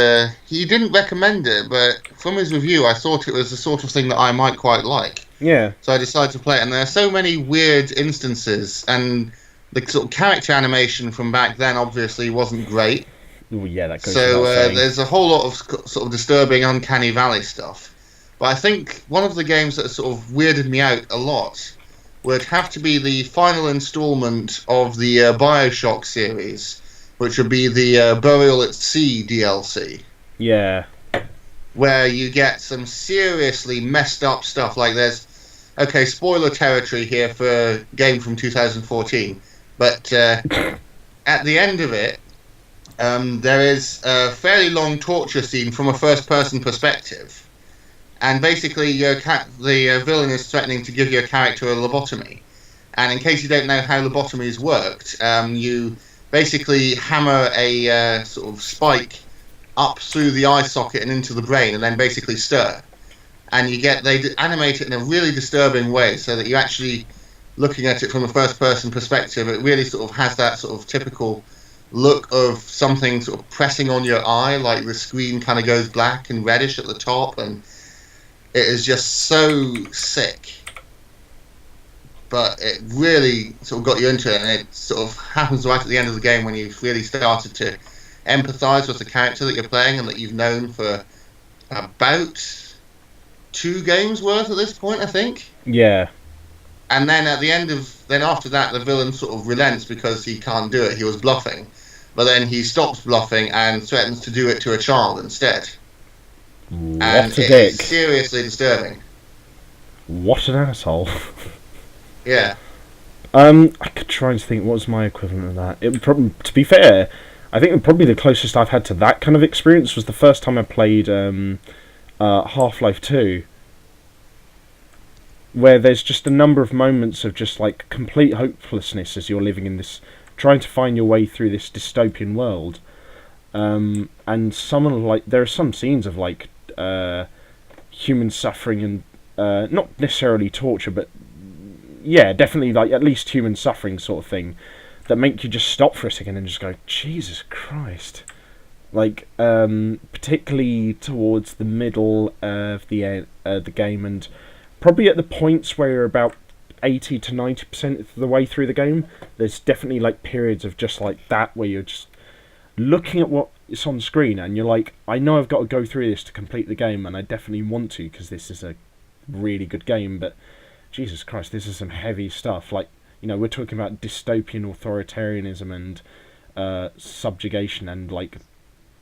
he didn't recommend it, but from his review, I thought it was the sort of thing that I might quite like. Yeah. So I decided to play it, and there are so many weird instances, and the sort of character animation from back then obviously wasn't great. Well, yeah, that goes So without saying. there's a whole lot of sort of disturbing, uncanny valley stuff. But I think one of the games that sort of weirded me out a lot would have to be the final installment of the Bioshock series, which would be the Burial at Sea DLC, Yeah. where you get some seriously messed up stuff. Like okay, spoiler territory here for a game from 2014, but at the end of it, there is a fairly long torture scene from a first-person perspective, and basically the villain is threatening to give your character a lobotomy. And in case you don't know how lobotomies worked, you basically hammer a sort of spike up through the eye socket and into the brain, and then basically stir. And they animate it in a really disturbing way, so that you actually, looking at it from a first-person perspective, it really sort of has that sort of typical look of something sort of pressing on your eye, like the screen kind of goes black and reddish at the top, and it is just so sick. But it really sort of got you into it, and it sort of happens right at the end of the game when you've really started to empathise with the character that you're playing and that you've known for about 2 games worth at this point, I think. Yeah. And then after that, the villain sort of relents because he can't do it. He was bluffing. But then he stops bluffing and threatens to do it to a child instead. And What a it dick. is seriously disturbing. What an asshole. Yeah. I could try and think what was my equivalent of that. To be fair, I think probably the closest I've had to that kind of experience was the first time I played Half-Life 2. Where there's just a number of moments of just like complete hopelessness as you're living in this, trying to find your way through this dystopian world, and there are some scenes of like human suffering and not necessarily torture, but yeah, definitely like at least human suffering sort of thing, that make you just stop for a second and just go, Jesus Christ. Like particularly towards the middle of the game, and probably at the points where you're about 80 to 90% of the way through the game, there's definitely like periods of just like that where you're just looking at what is on screen and you're like, I know I've got to go through this to complete the game, and I definitely want to because this is a really good game, but Jesus Christ, this is some heavy stuff. Like, we're talking about dystopian authoritarianism and subjugation, and like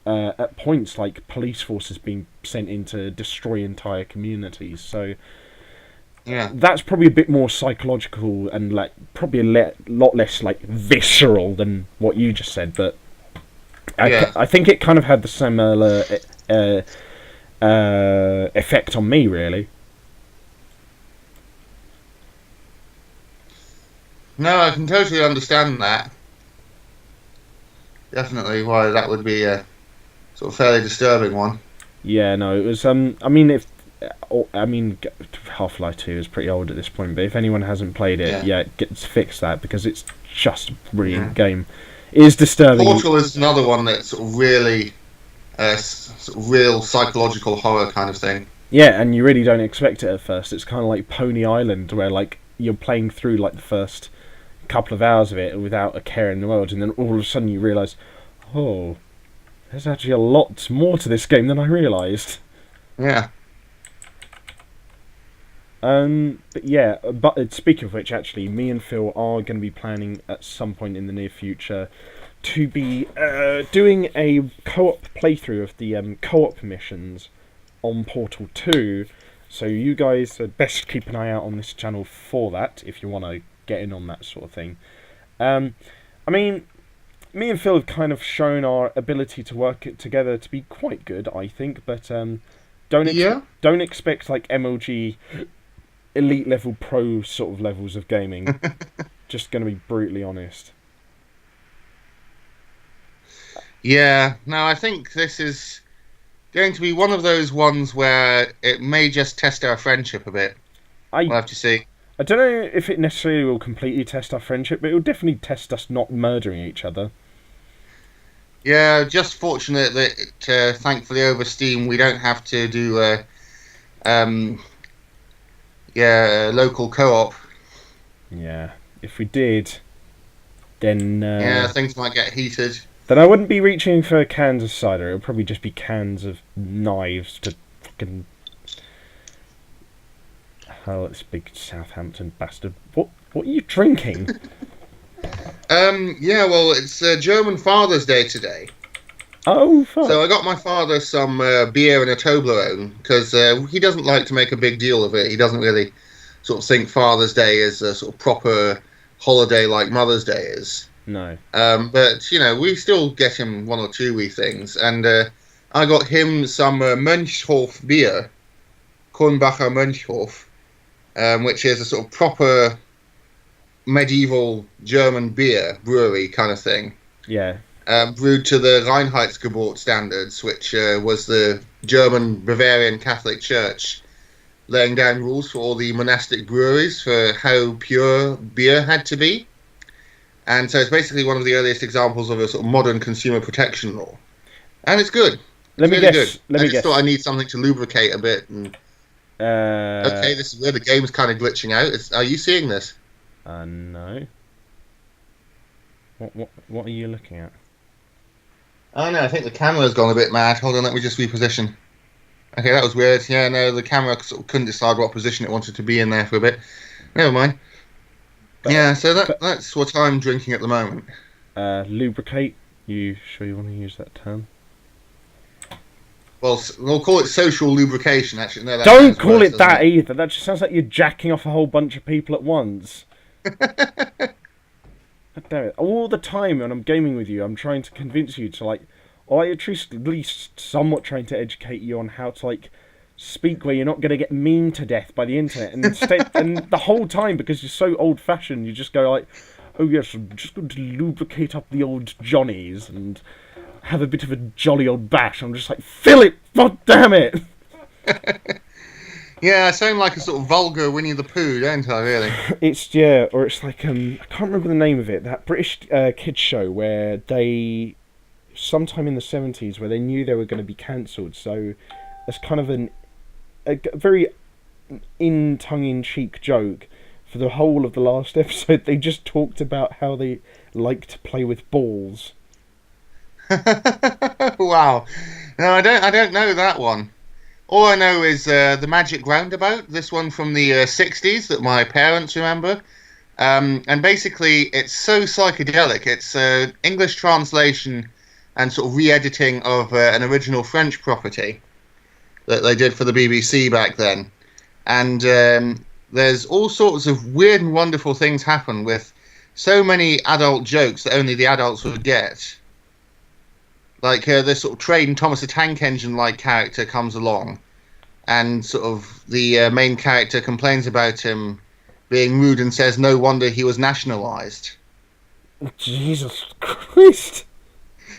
at points like police forces being sent in to destroy entire communities. So Yeah. that's probably a bit more psychological and like probably a lot less like visceral than what you just said, but I think it kind of had the similar effect on me, really. No, I can totally understand that. Definitely why that would be a sort of fairly disturbing one. Yeah, no, it was. Half-Life 2 is pretty old at this point, but if anyone hasn't played it, fix that because it's just a brilliant game. It is disturbing. Portal is another one that's sort of really, sort of real psychological horror kind of thing. Yeah, and you really don't expect it at first. It's kind of like Pony Island, where like you're playing through like the first couple of hours of it without a care in the world, and then all of a sudden you realise, oh, there's actually a lot more to this game than I realised. Yeah. But speaking of which, actually, me and Phil are going to be planning at some point in the near future to be doing a co-op playthrough of the co-op missions on Portal 2. So you guys best keep an eye out on this channel for that if you want to get in on that sort of thing. I mean, me and Phil have kind of shown our ability to work it together to be quite good, I think. But don't expect like MLG elite level pro sort of levels of gaming. Just going to be brutally honest. Yeah, no, I think this is going to be one of those ones where it may just test our friendship a bit. We'll have to see. I don't know if it necessarily will completely test our friendship, but it will definitely test us not murdering each other. Yeah, just fortunate that thankfully over Steam we don't have to do local co-op. Yeah, if we did, then things might get heated. Then I wouldn't be reaching for cans of cider. It would probably just be cans of knives to fucking hell. This big Southampton bastard. What are you drinking? Well, it's German Father's Day today. Oh, fuck. So I got my father some beer and a Toblerone because he doesn't like to make a big deal of it. He doesn't really sort of think Father's Day is a sort of proper holiday like Mother's Day is. No. But, we still get him one or two wee things. And I got him some Mönchshof beer, Kornbacher Mönchshof, which is a sort of proper medieval German beer brewery kind of thing. Yeah. Brewed to the Reinheitsgebot standards, which was the German Bavarian Catholic Church laying down rules for all the monastic breweries for how pure beer had to be. And so it's basically one of the earliest examples of a sort of modern consumer protection law. And it's good. Let me guess. I just thought I need something to lubricate a bit. And okay, this is where the game's kind of glitching out. Are you seeing this? No. What are you looking at? Oh no, I think the camera's gone a bit mad. Hold on, let me just reposition. Okay, that was weird. Yeah, no, the camera sort of couldn't decide what position it wanted to be in there for a bit. Never mind. So that's what I'm drinking at the moment. Lubricate? You sure you want to use that term? Well, we'll call it social lubrication, actually. No, don't call it that either. That just sounds like you're jacking off a whole bunch of people at once. God damn it. All the time when I'm gaming with you, I'm trying to convince you to, or at least somewhat trying to educate you on how to, speak where you're not going to get memed to death by the internet. And instead, and the whole time, because you're so old-fashioned, you just go oh yes, I'm just going to lubricate up the old Johnnies and have a bit of a jolly old bash. I'm just like, fill it! God damn it! Yeah, I sound like a sort of vulgar Winnie the Pooh, don't I, really? Or it's like, I can't remember the name of it, that British kids show where they, sometime in the 70s, where they knew they were going to be cancelled, so as kind of a very tongue-in-cheek joke, for the whole of the last episode, they just talked about how they like to play with balls. Wow. No, I don't know that one. All I know is the Magic Roundabout, this one from the 60s that my parents remember. And basically, it's so psychedelic. It's an English translation and sort of re-editing of an original French property that they did for the BBC back then. And there's all sorts of weird and wonderful things happen with so many adult jokes that only the adults would get. Like this sort of trained Thomas the Tank Engine-like character comes along, and sort of the main character complains about him being rude and says no wonder he was nationalised. Jesus Christ!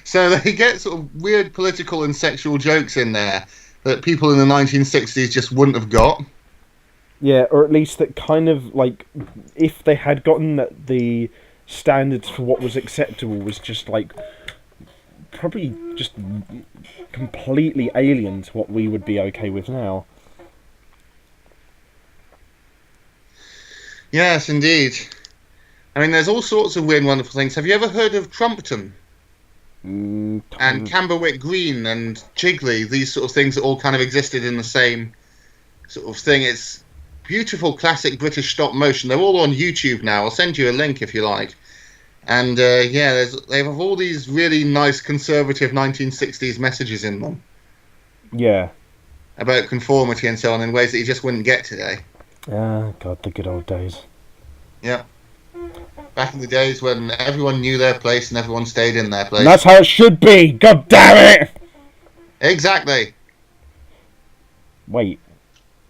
So they get sort of weird political and sexual jokes in there that people in the 1960s just wouldn't have got. Yeah, or at least that kind of, if they had gotten that the standards for what was acceptable was just, probably just completely alien to what we would be okay with now. Yes, indeed. I mean, there's all sorts of weird and wonderful things. Have you ever heard of Trumpton? And Camberwick Green and Chigley, these sort of things that all kind of existed in the same sort of thing. It's beautiful classic British stop motion. They're all on YouTube now. I'll send you a link if you like. And they have all these really nice conservative 1960s messages in them. Yeah. About conformity and so on in ways that you just wouldn't get today. Ah, God, the good old days. Yeah. Back in the days when everyone knew their place and everyone stayed in their place. And that's how it should be! God damn it! Exactly. Wait.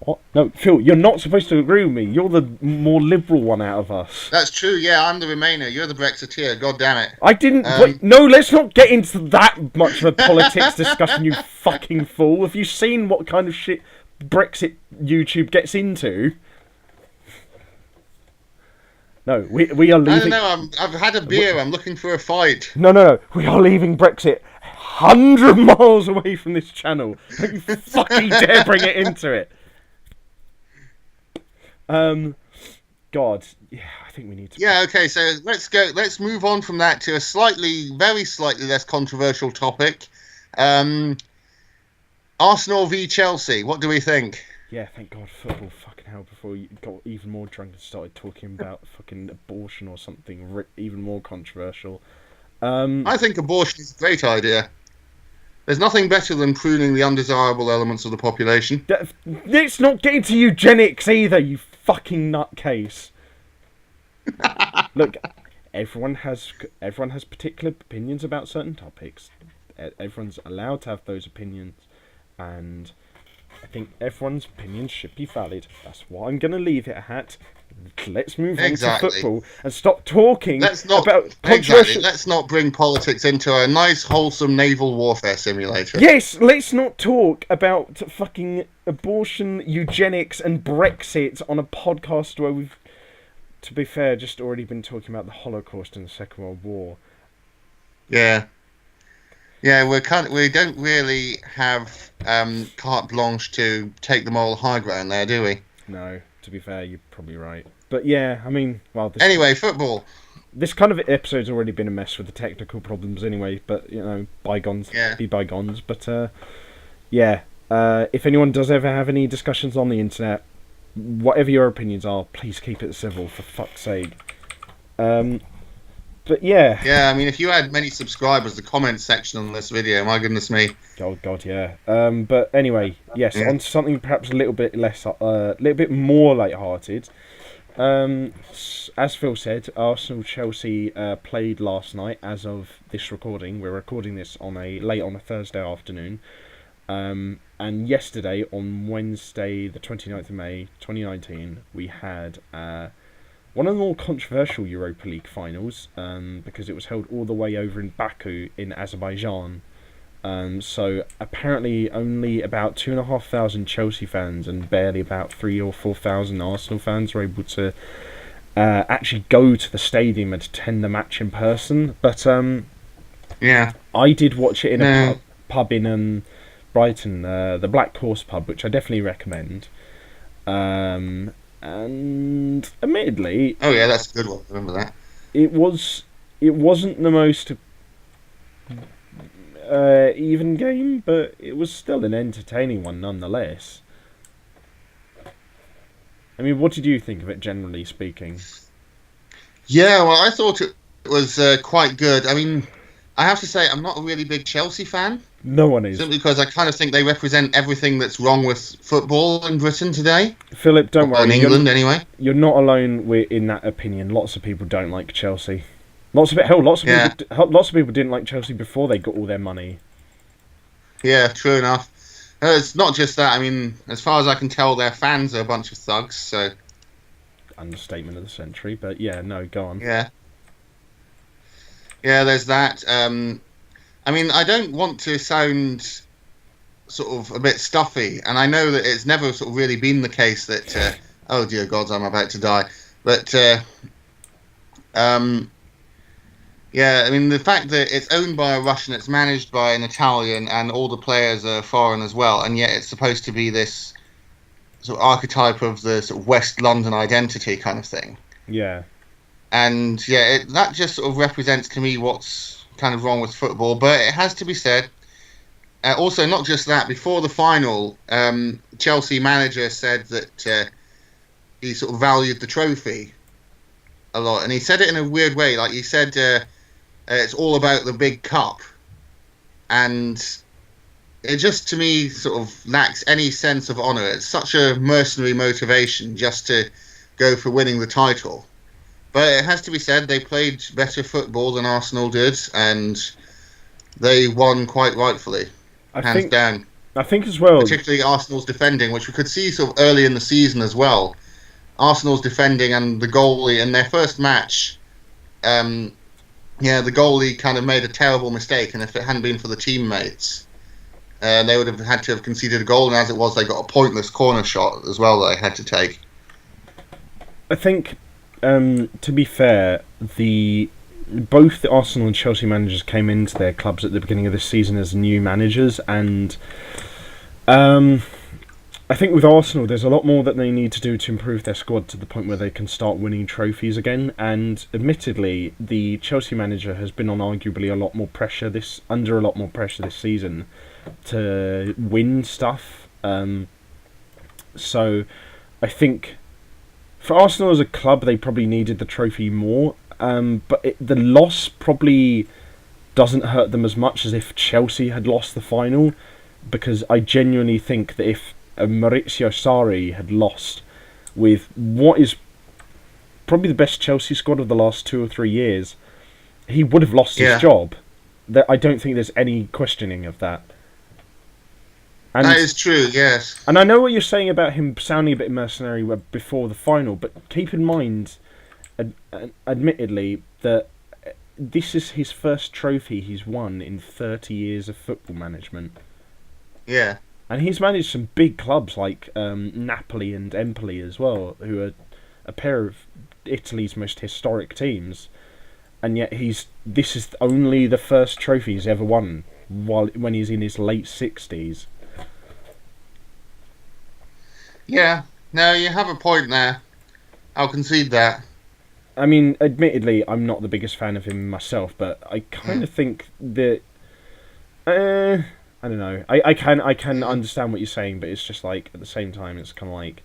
What? No, Phil, you're not supposed to agree with me. You're the more liberal one out of us. That's true, yeah, I'm the Remainer. You're the Brexiteer, god damn it. I didn't... wait, no, let's not get into that much of a politics discussion, you fucking fool. Have you seen what kind of shit Brexit YouTube gets into? No, we are leaving... I don't know, I've had a beer, I'm looking for a fight. No. We are leaving Brexit 100 miles away from this channel. Don't you fucking dare bring it into it. God, yeah, I think we need to... Yeah, okay, so let's move on from that to a very slightly less controversial topic. Arsenal v Chelsea, what do we think? Yeah, thank God, football, fucking hell, before you got even more drunk and started talking about fucking abortion or something even more controversial. I think abortion is a great idea. There's nothing better than pruning the undesirable elements of the population. Let's not get into eugenics either, you fucking nutcase. Look, everyone has particular opinions about certain topics. Everyone's allowed to have those opinions, and I think everyone's opinions should be valid. That's what I'm going to leave it at. Let's move on to football and stop talking about controversial... Let's not bring politics into a nice, wholesome naval warfare simulator. Yes, let's not talk about fucking abortion, eugenics, and Brexit on a podcast where we've, to be fair, just already been talking about the Holocaust and the Second World War. Yeah. Yeah, we don't really have carte blanche to take the moral high ground there, do we? No. To be fair, you're probably right. But yeah, I mean, well... Anyway, football. This kind of episode's already been a mess with the technical problems anyway, but, you know, bygones be bygones. But, if anyone does ever have any discussions on the internet, whatever your opinions are, please keep it civil, for fuck's sake. But yeah. Yeah, I mean, if you had many subscribers, the comments section on this video, my goodness me. Oh God, yeah. But anyway, yes, on to something perhaps a little bit less, little bit more light-hearted. As Phil said, Arsenal-Chelsea played last night. As of this recording, we're recording this late on a Thursday afternoon. And yesterday, on Wednesday, the 29th of May, 2019, we had one of the more controversial Europa League finals, because it was held all the way over in Baku in Azerbaijan. So apparently only about 2,500 Chelsea fans and barely about 3,000 or 4,000 Arsenal fans were able to actually go to the stadium and attend the match in person. But I did watch it in a pub in Brighton, the Black Horse pub, which I definitely recommend. And admittedly, oh yeah, that's a good one. Remember that? It wasn't the most even game, but it was still an entertaining one nonetheless. I mean, what did you think of it, generally speaking? Yeah, well, I thought it was quite good. I mean, I have to say, I'm not a really big Chelsea fan. No one is. Simply because I kind of think they represent everything that's wrong with football in Britain today. Philip, don't worry. In England, anyway. You're not alone in that opinion. Lots of people don't like Chelsea. Lots of people didn't like Chelsea before they got all their money. Yeah, true enough. It's not just that. I mean, as far as I can tell, their fans are a bunch of thugs. So, understatement of the century. But yeah, no, go on. Yeah, there's that. I mean, I don't want to sound sort of a bit stuffy, and I know that it's never sort of really been the case that, oh dear God, I'm about to die. But, yeah, I mean, the fact that it's owned by a Russian, it's managed by an Italian, and all the players are foreign as well, and yet it's supposed to be this sort of archetype of the sort of West London identity kind of thing. Yeah. And, yeah, that just sort of represents to me what's kind of wrong with football, but it has to be said. Also, not just that, before the final, Chelsea manager said that he sort of valued the trophy. a lot, and he said it in a weird way. Like he said, it's all about the big cup, and it just to me sort of lacks any sense of honour. It's such a mercenary motivation just to go for winning the title. But it has to be said, they played better football than Arsenal did, and they won quite rightfully, hands down. I think as well, particularly Arsenal's defending, which we could see sort of early in the season as well. Arsenal's defending and the goalie in their first match, the goalie kind of made a terrible mistake, and if it hadn't been for the teammates, they would have had to have conceded a goal, and as it was, they got a pointless corner shot as well that they had to take. I think, to be fair, both the Arsenal and Chelsea managers came into their clubs at the beginning of this season as new managers, and I think with Arsenal there's a lot more that they need to do to improve their squad to the point where they can start winning trophies again, and admittedly the Chelsea manager has been under a lot more pressure this season to win stuff, so I think for Arsenal as a club they probably needed the trophy more. But the loss probably doesn't hurt them as much as if Chelsea had lost the final, because I genuinely think that if Maurizio Sarri had lost with what is probably the best Chelsea squad of the last 2 or 3 years, he would have lost his job. I don't think there's any questioning of that. And, that is true, yes. And I know what you're saying about him sounding a bit mercenary before the final, but keep in mind, admittedly, that this is his first trophy he's won in 30 years of football management. Yeah. And he's managed some big clubs like Napoli and Empoli as well, who are a pair of Italy's most historic teams. And yet this is only the first trophy he's ever won when he's in his late 60s. Yeah. No, you have a point there. I'll concede that. I mean, admittedly, I'm not the biggest fan of him myself, but I kind of think that I don't know. I can understand what you're saying, but it's just like at the same time, it's kind of like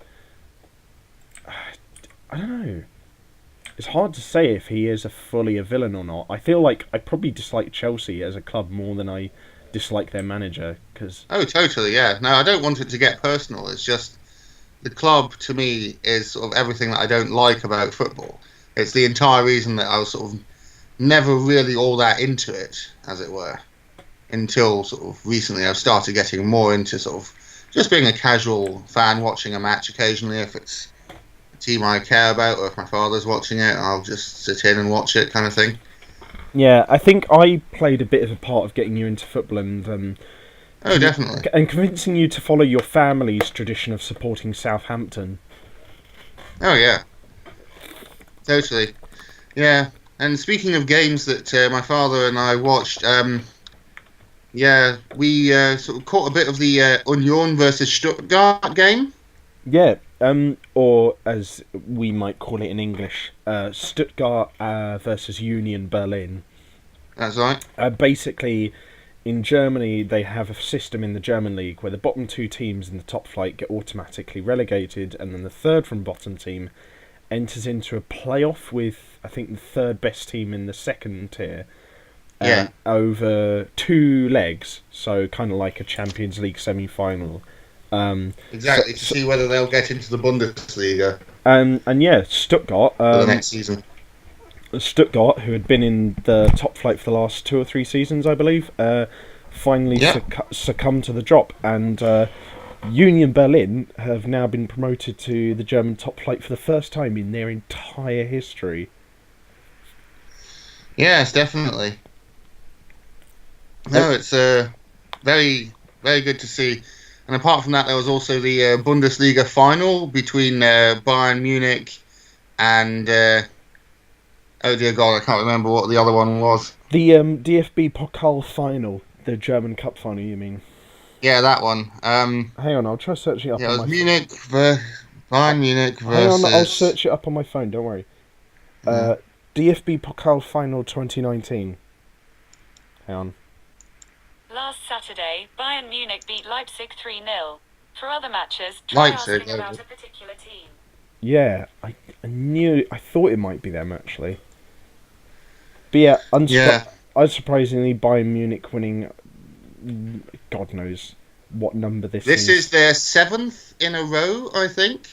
I don't know. It's hard to say if he is fully a villain or not. I feel like I probably dislike Chelsea as a club more than I dislike their manager. Oh, totally, yeah. No, I don't want it to get personal. It's just the club to me is sort of everything that I don't like about football. It's the entire reason that I was sort of never really all that into it, as it were, until sort of recently I've started getting more into sort of just being a casual fan, watching a match occasionally if it's a team I care about, or if my father's watching it, I'll just sit in and watch it, kind of thing. Yeah, I think I played a bit of a part of getting you into football and oh, definitely, and convincing you to follow your family's tradition of supporting Southampton. Oh yeah. Totally. Yeah. And speaking of games that my father and I watched, we sort of caught a bit of the Union versus Stuttgart game. Yeah, or as we might call it in English, Stuttgart versus Union Berlin. That's right. Basically, in Germany, they have a system in the German league where the bottom 2 teams in the top flight get automatically relegated, and then the third from bottom team enters into a playoff with, I think, the third best team in the second tier over 2 legs, so kind of like a Champions League semi-final. Exactly, to see whether they'll get into the Bundesliga. And yeah, Stuttgart... for the next season. Stuttgart, who had been in the top flight for the last 2 or 3 seasons, I believe, finally succumbed to the drop, and Union Berlin have now been promoted to the German top flight for the first time in their entire history. Yes, definitely. No, it's very, very good to see. And apart from that, there was also the Bundesliga final between Bayern Munich and oh dear God, I can't remember what the other one was. The DFB Pokal final, the German Cup final, you mean? Yeah, that one. Hang on, I'll try searching it up. Yeah, it was Bayern Munich versus... Hang on, I'll search it up on my phone, don't worry. DFB Pokal final 2019. Hang on. Last Saturday, Bayern Munich beat Leipzig 3-0. For other matches, Leipzig, asking about a particular team. Yeah, I thought it might be them actually. But yeah, Yeah. unsurprisingly, Bayern Munich winning. God knows what number this This is. is their 7th in a row, I think.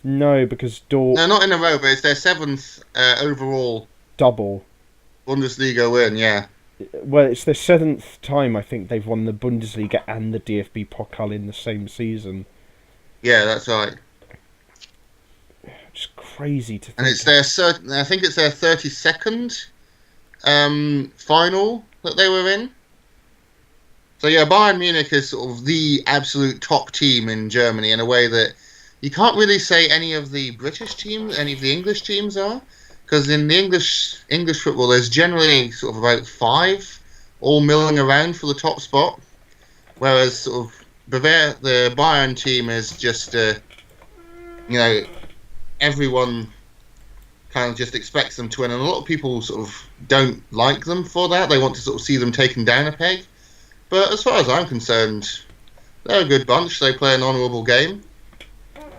No, because No, not in a row, but it's their 7th overall double. Bundesliga win. Yeah. Well, it's the 7th time I think they've won the Bundesliga and the DFB Pokal in the same season. Yeah, that's right. Just crazy to think. And it's I think it's their 32nd final that they were in. So yeah, Bayern Munich is sort of the absolute top team in Germany in a way that you can't really say any of the British teams, any of the English teams are, because in the English football, there's generally sort of about 5 all milling around for the top spot, whereas sort of the Bayern team is just everyone kind of just expects them to win, and a lot of people sort of don't like them for that. They want to sort of see them taken down a peg. But as far as I'm concerned, they're a good bunch. They play an honourable game.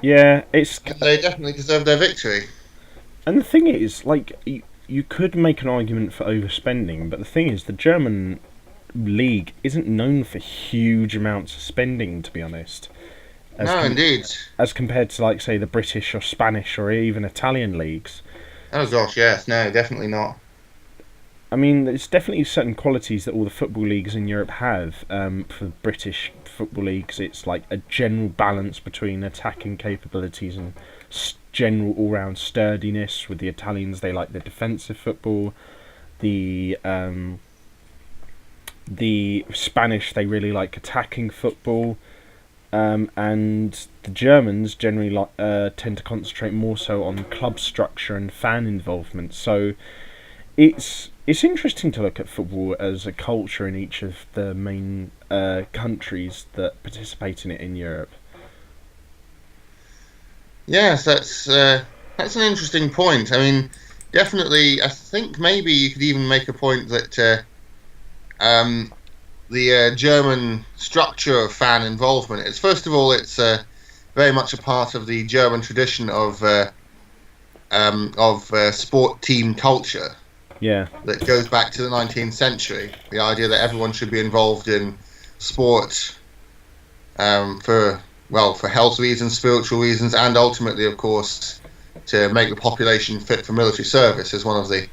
Yeah, They definitely deserve their victory. And the thing is, like, you could make an argument for overspending, but the thing is, the German league isn't known for huge amounts of spending, to be honest. Indeed. As compared to, like, say, the British or Spanish or even Italian leagues. Oh gosh, yes. No, definitely not. I mean, there's definitely certain qualities that all the football leagues in Europe have. For British football leagues, it's like a general balance between attacking capabilities and general all-round sturdiness. With the Italians, they like the defensive football. The Spanish, they really like attacking football. And the Germans generally tend to concentrate more so on club structure and fan involvement. So it's interesting to look at football as a culture in each of the main countries that participate in it in Europe. Yes, that's an interesting point. I mean, definitely, I think maybe you could even make a point that the German structure of fan involvement is, first of all, it's very much a part of the German tradition of sport team culture. Yeah. That goes back to the 19th century. The idea that everyone should be involved in sport for health reasons, spiritual reasons, and ultimately, of course, to make the population fit for military service is one of the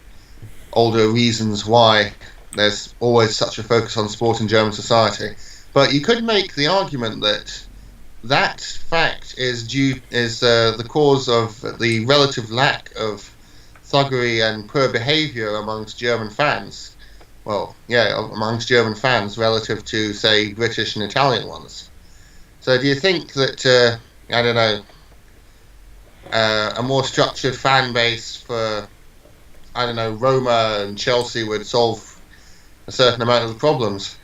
older reasons why there's always such a focus on sport in German society. But you could make the argument that fact is the cause of the relative lack of thuggery and poor behaviour amongst German fans. Well, yeah, amongst German fans relative to, say, British and Italian ones. So do you think that, a more structured fan base for, Roma and Chelsea would solve a certain amount of the problems?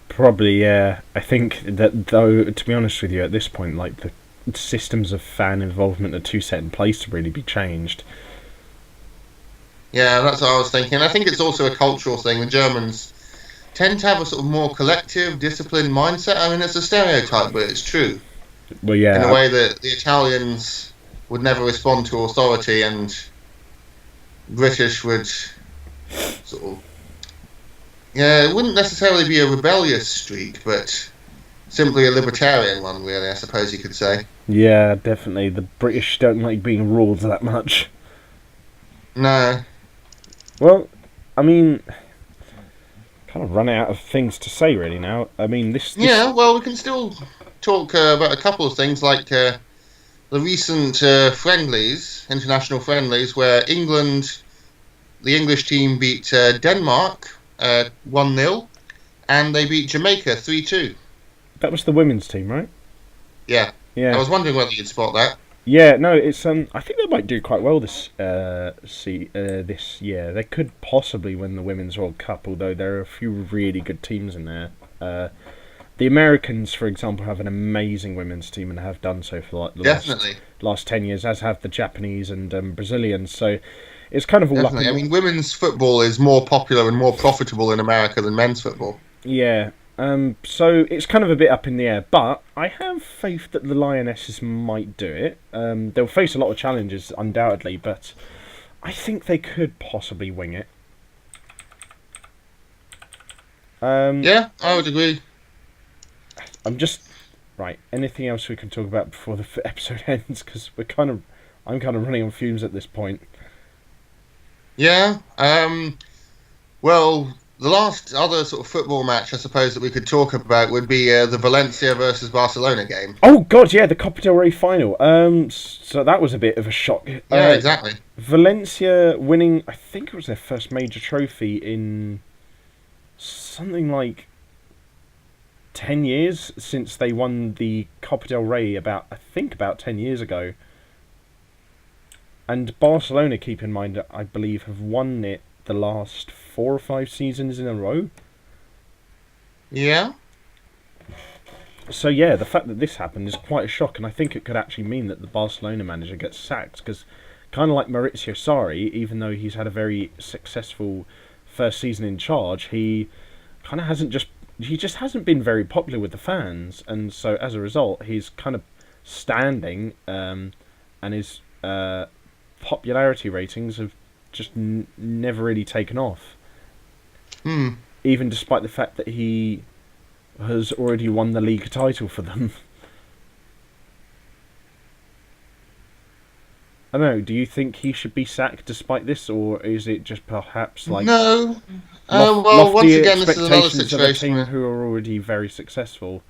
Probably, yeah. I think that, though, to be honest with you, at this point, like, the systems of fan involvement are too set in place to really be changed. Yeah, that's what I was thinking. I think it's also a cultural thing. The Germans tend to have a sort of more collective, disciplined mindset. I mean, it's a stereotype, but it's true. Well, yeah. In a way that the Italians would never respond to authority, and British would sort of... Yeah, it wouldn't necessarily be a rebellious streak, but simply a libertarian one, really, I suppose you could say. Yeah, definitely. The British don't like being ruled that much. No. Well, I mean, kind of run out of things to say really now. I mean, this... Yeah, well, we can still talk about a couple of things, like the recent friendlies, international friendlies, where the English team beat Denmark 1-0, and they beat Jamaica 3-2. That was the women's team, right? Yeah. I was wondering whether you'd spot that. Yeah, no, it's I think they might do quite well this year. They could possibly win the Women's World Cup, although there are a few really good teams in there. The Americans, for example, have an amazing women's team and have done so for like the last 10 years, as have the Japanese and Brazilians. So it's kind of all Definitely. I mean, women's football is more popular and more profitable in America than men's football. Yeah, So it's kind of a bit up in the air, but I have faith that the Lionesses might do it. They'll face a lot of challenges, undoubtedly, but I think they could possibly wing it. Yeah, I would agree. I'm just right. Anything else we can talk about before the episode ends? Because I'm kind of running on fumes at this point. Yeah. Well, the last other sort of football match, I suppose, that we could talk about would be the Valencia versus Barcelona game. Oh God, yeah, the Copa del Rey final. So that was a bit of a shock. Yeah, exactly. Valencia winning. I think it was their first major trophy in something like 10 years since they won the Copa del Rey about 10 years ago. And Barcelona, keep in mind, I believe, have won it the last 4 or 5 seasons in a row. Yeah. So yeah, the fact that this happened is quite a shock, and I think it could actually mean that the Barcelona manager gets sacked, because kind of like Maurizio Sarri, even though he's had a very successful first season in charge, he kind of just hasn't been very popular with the fans, and so as a result, he's kind of standing, and his popularity ratings have just never really taken off. Even despite the fact that he has already won the league title for them. I don't know, do you think he should be sacked despite this, or is it just perhaps like... No. Well, once again, this is another situation of a team who are already very successful.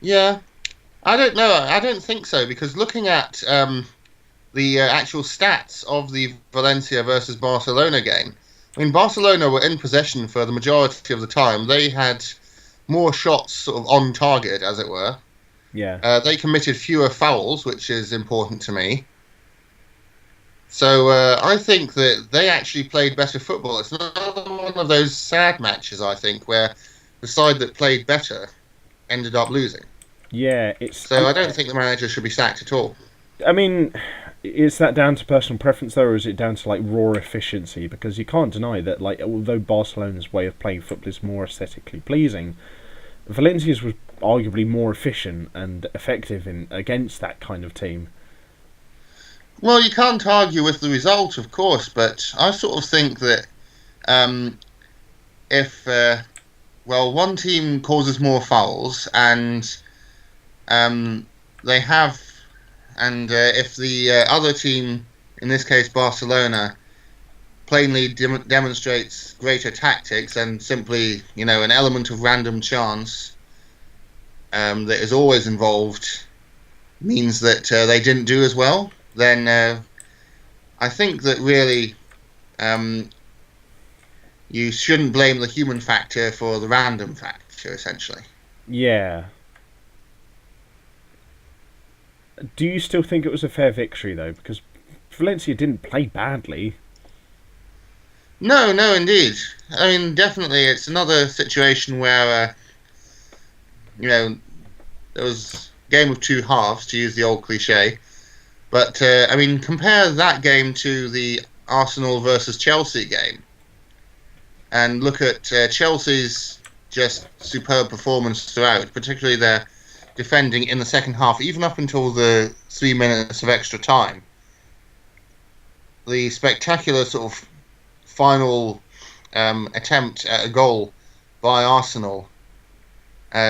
Yeah. I don't know. I don't think so, because looking at the actual stats of the Valencia versus Barcelona game, I mean, Barcelona were in possession for the majority of the time. They had more shots sort of on target, as it were. Yeah. They committed fewer fouls, which is important to me. So I think that they actually played better football. It's another one of those sad matches, I think, where the side that played better ended up losing. Yeah, So I don't think the manager should be sacked at all. I mean, is that down to personal preference, though, or is it down to, like, raw efficiency? Because you can't deny that, like, although Barcelona's way of playing football is more aesthetically pleasing, Valencia's was arguably more efficient and effective against that kind of team. Well, you can't argue with the result, of course, but I sort of think that if one team causes more fouls and they have, and if the other team, in this case Barcelona, plainly demonstrates greater tactics and simply, an element of random chance that is always involved means that they didn't do as well, then I think that really you shouldn't blame the human factor for the random factor, essentially. Yeah. Do you still think it was a fair victory, though? Because Valencia didn't play badly. No, indeed. I mean, definitely, it's another situation where, there was a game of two halves, to use the old cliche. But, I mean, compare that game to the Arsenal versus Chelsea game. And look at Chelsea's just superb performance throughout, particularly their defending in the second half, even up until the 3 minutes of extra time. The spectacular sort of final attempt at a goal by Arsenal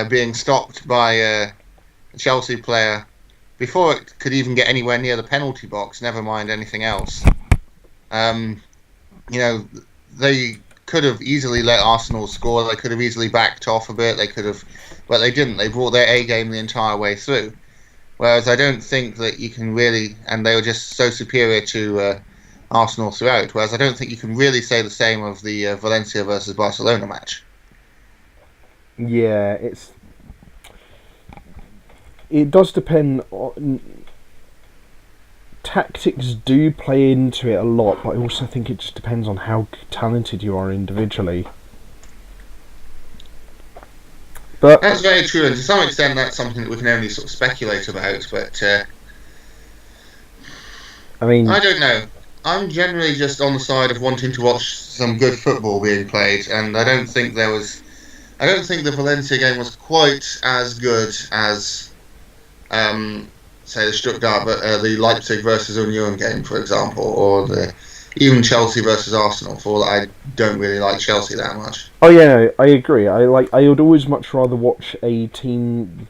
being stopped by a Chelsea player before it could even get anywhere near the penalty box, never mind anything else. They could have easily let Arsenal score. They could have easily backed off a bit. But they didn't. They brought their A game the entire way through. Whereas I don't think that you can really, and they were just so superior to Arsenal throughout. Whereas I don't think you can really say the same of the Valencia versus Barcelona match. Yeah, it does depend on... Tactics do play into it a lot, but I also think it just depends on how talented you are individually. But that's very true, and to some extent that's something that we can only sort of speculate about, but I mean, I don't know. I'm generally just on the side of wanting to watch some good football being played, and I don't think the Valencia game was quite as good as, say, the Stuttgart, the Leipzig versus Union game, for example, or even Chelsea versus Arsenal. For all that, I don't really like Chelsea that much. Oh yeah, I agree. I would always much rather watch a team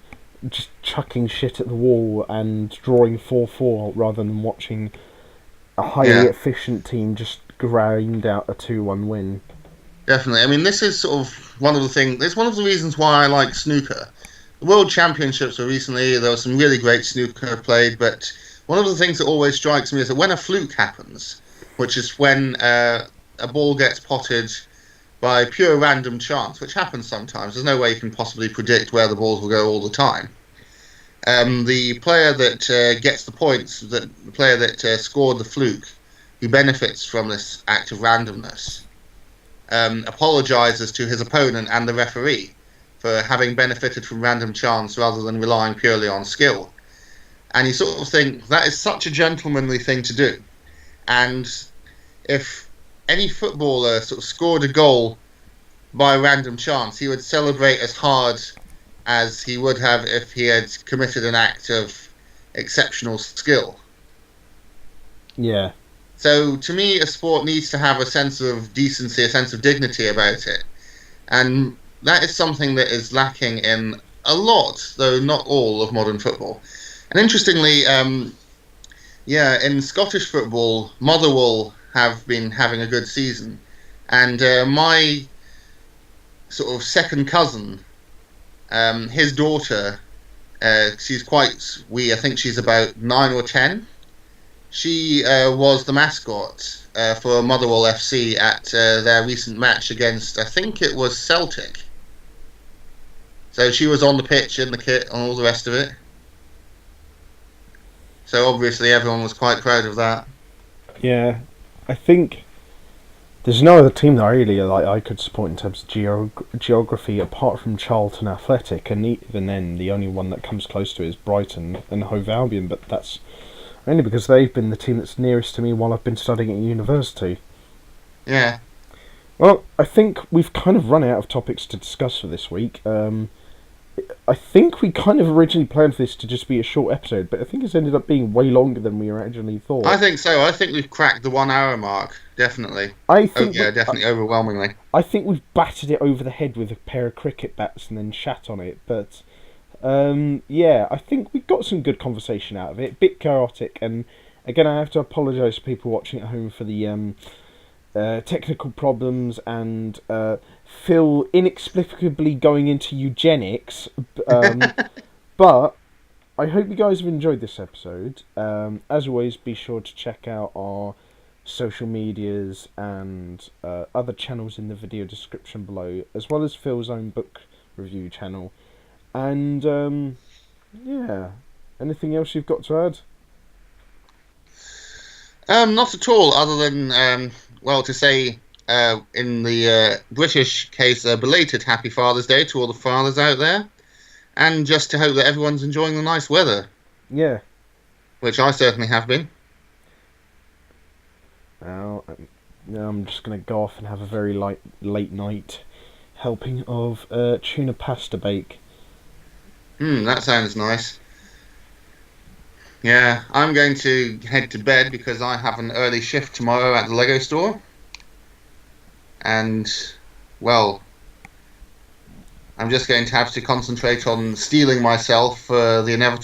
just chucking shit at the wall and drawing 4-4 rather than watching a highly efficient team just grind out a 2-1 win. Definitely. I mean, this is sort of one of the things. It's one of the reasons why I like snooker. The World Championships were recently. There was some really great snooker played, but one of the things that always strikes me is that when a fluke happens, which is when a ball gets potted by pure random chance, which happens sometimes. There's no way you can possibly predict where the balls will go all the time. The player that gets the points, the player that scored the fluke, who benefits from this act of randomness, apologises to his opponent and the referee for having benefited from random chance rather than relying purely on skill. And you sort of think, that is such a gentlemanly thing to do. And if any footballer sort of scored a goal by random chance, he would celebrate as hard as he would have if he had committed an act of exceptional skill. Yeah. So to me, a sport needs to have a sense of decency, a sense of dignity about it. And that is something that is lacking in a lot, though not all, of modern football. And interestingly, in Scottish football, Motherwell have been having a good season. And my sort of second cousin, his daughter, she's quite wee, I think she's about 9 or 10. She was the mascot for Motherwell FC at their recent match against, I think it was Celtic. So she was on the pitch, in the kit, and all the rest of it. So obviously everyone was quite proud of that. Yeah, I think there's no other team that I could support in terms of geography apart from Charlton Athletic, and even then the only one that comes close to it is Brighton and Hove Albion, but that's only because they've been the team that's nearest to me while I've been studying at university. Yeah. Well, I think we've kind of run out of topics to discuss for this week. I think we kind of originally planned for this to just be a short episode, but I think it's ended up being way longer than we originally thought. I think so. I think we've cracked the 1 hour mark, definitely. Definitely, overwhelmingly. I think we've battered it over the head with a pair of cricket bats and then shat on it, but I think we got some good conversation out of it. Bit chaotic, and again, I have to apologise to people watching at home for the technical problems and Phil inexplicably going into eugenics. But I hope you guys have enjoyed this episode. As always, be sure to check out our social medias and other channels in the video description below, as well as Phil's own book review channel. And anything else you've got to add? Not at all, other than to say in the British case, a belated Happy Father's Day to all the fathers out there, and just to hope that everyone's enjoying the nice weather. Yeah. Which I certainly have been. Now I'm just going to go off and have a very late night helping of tuna pasta bake. That sounds nice. Yeah, I'm going to head to bed because I have an early shift tomorrow at the Lego store. And, well, I'm just going to have to concentrate on steeling myself for the inevitable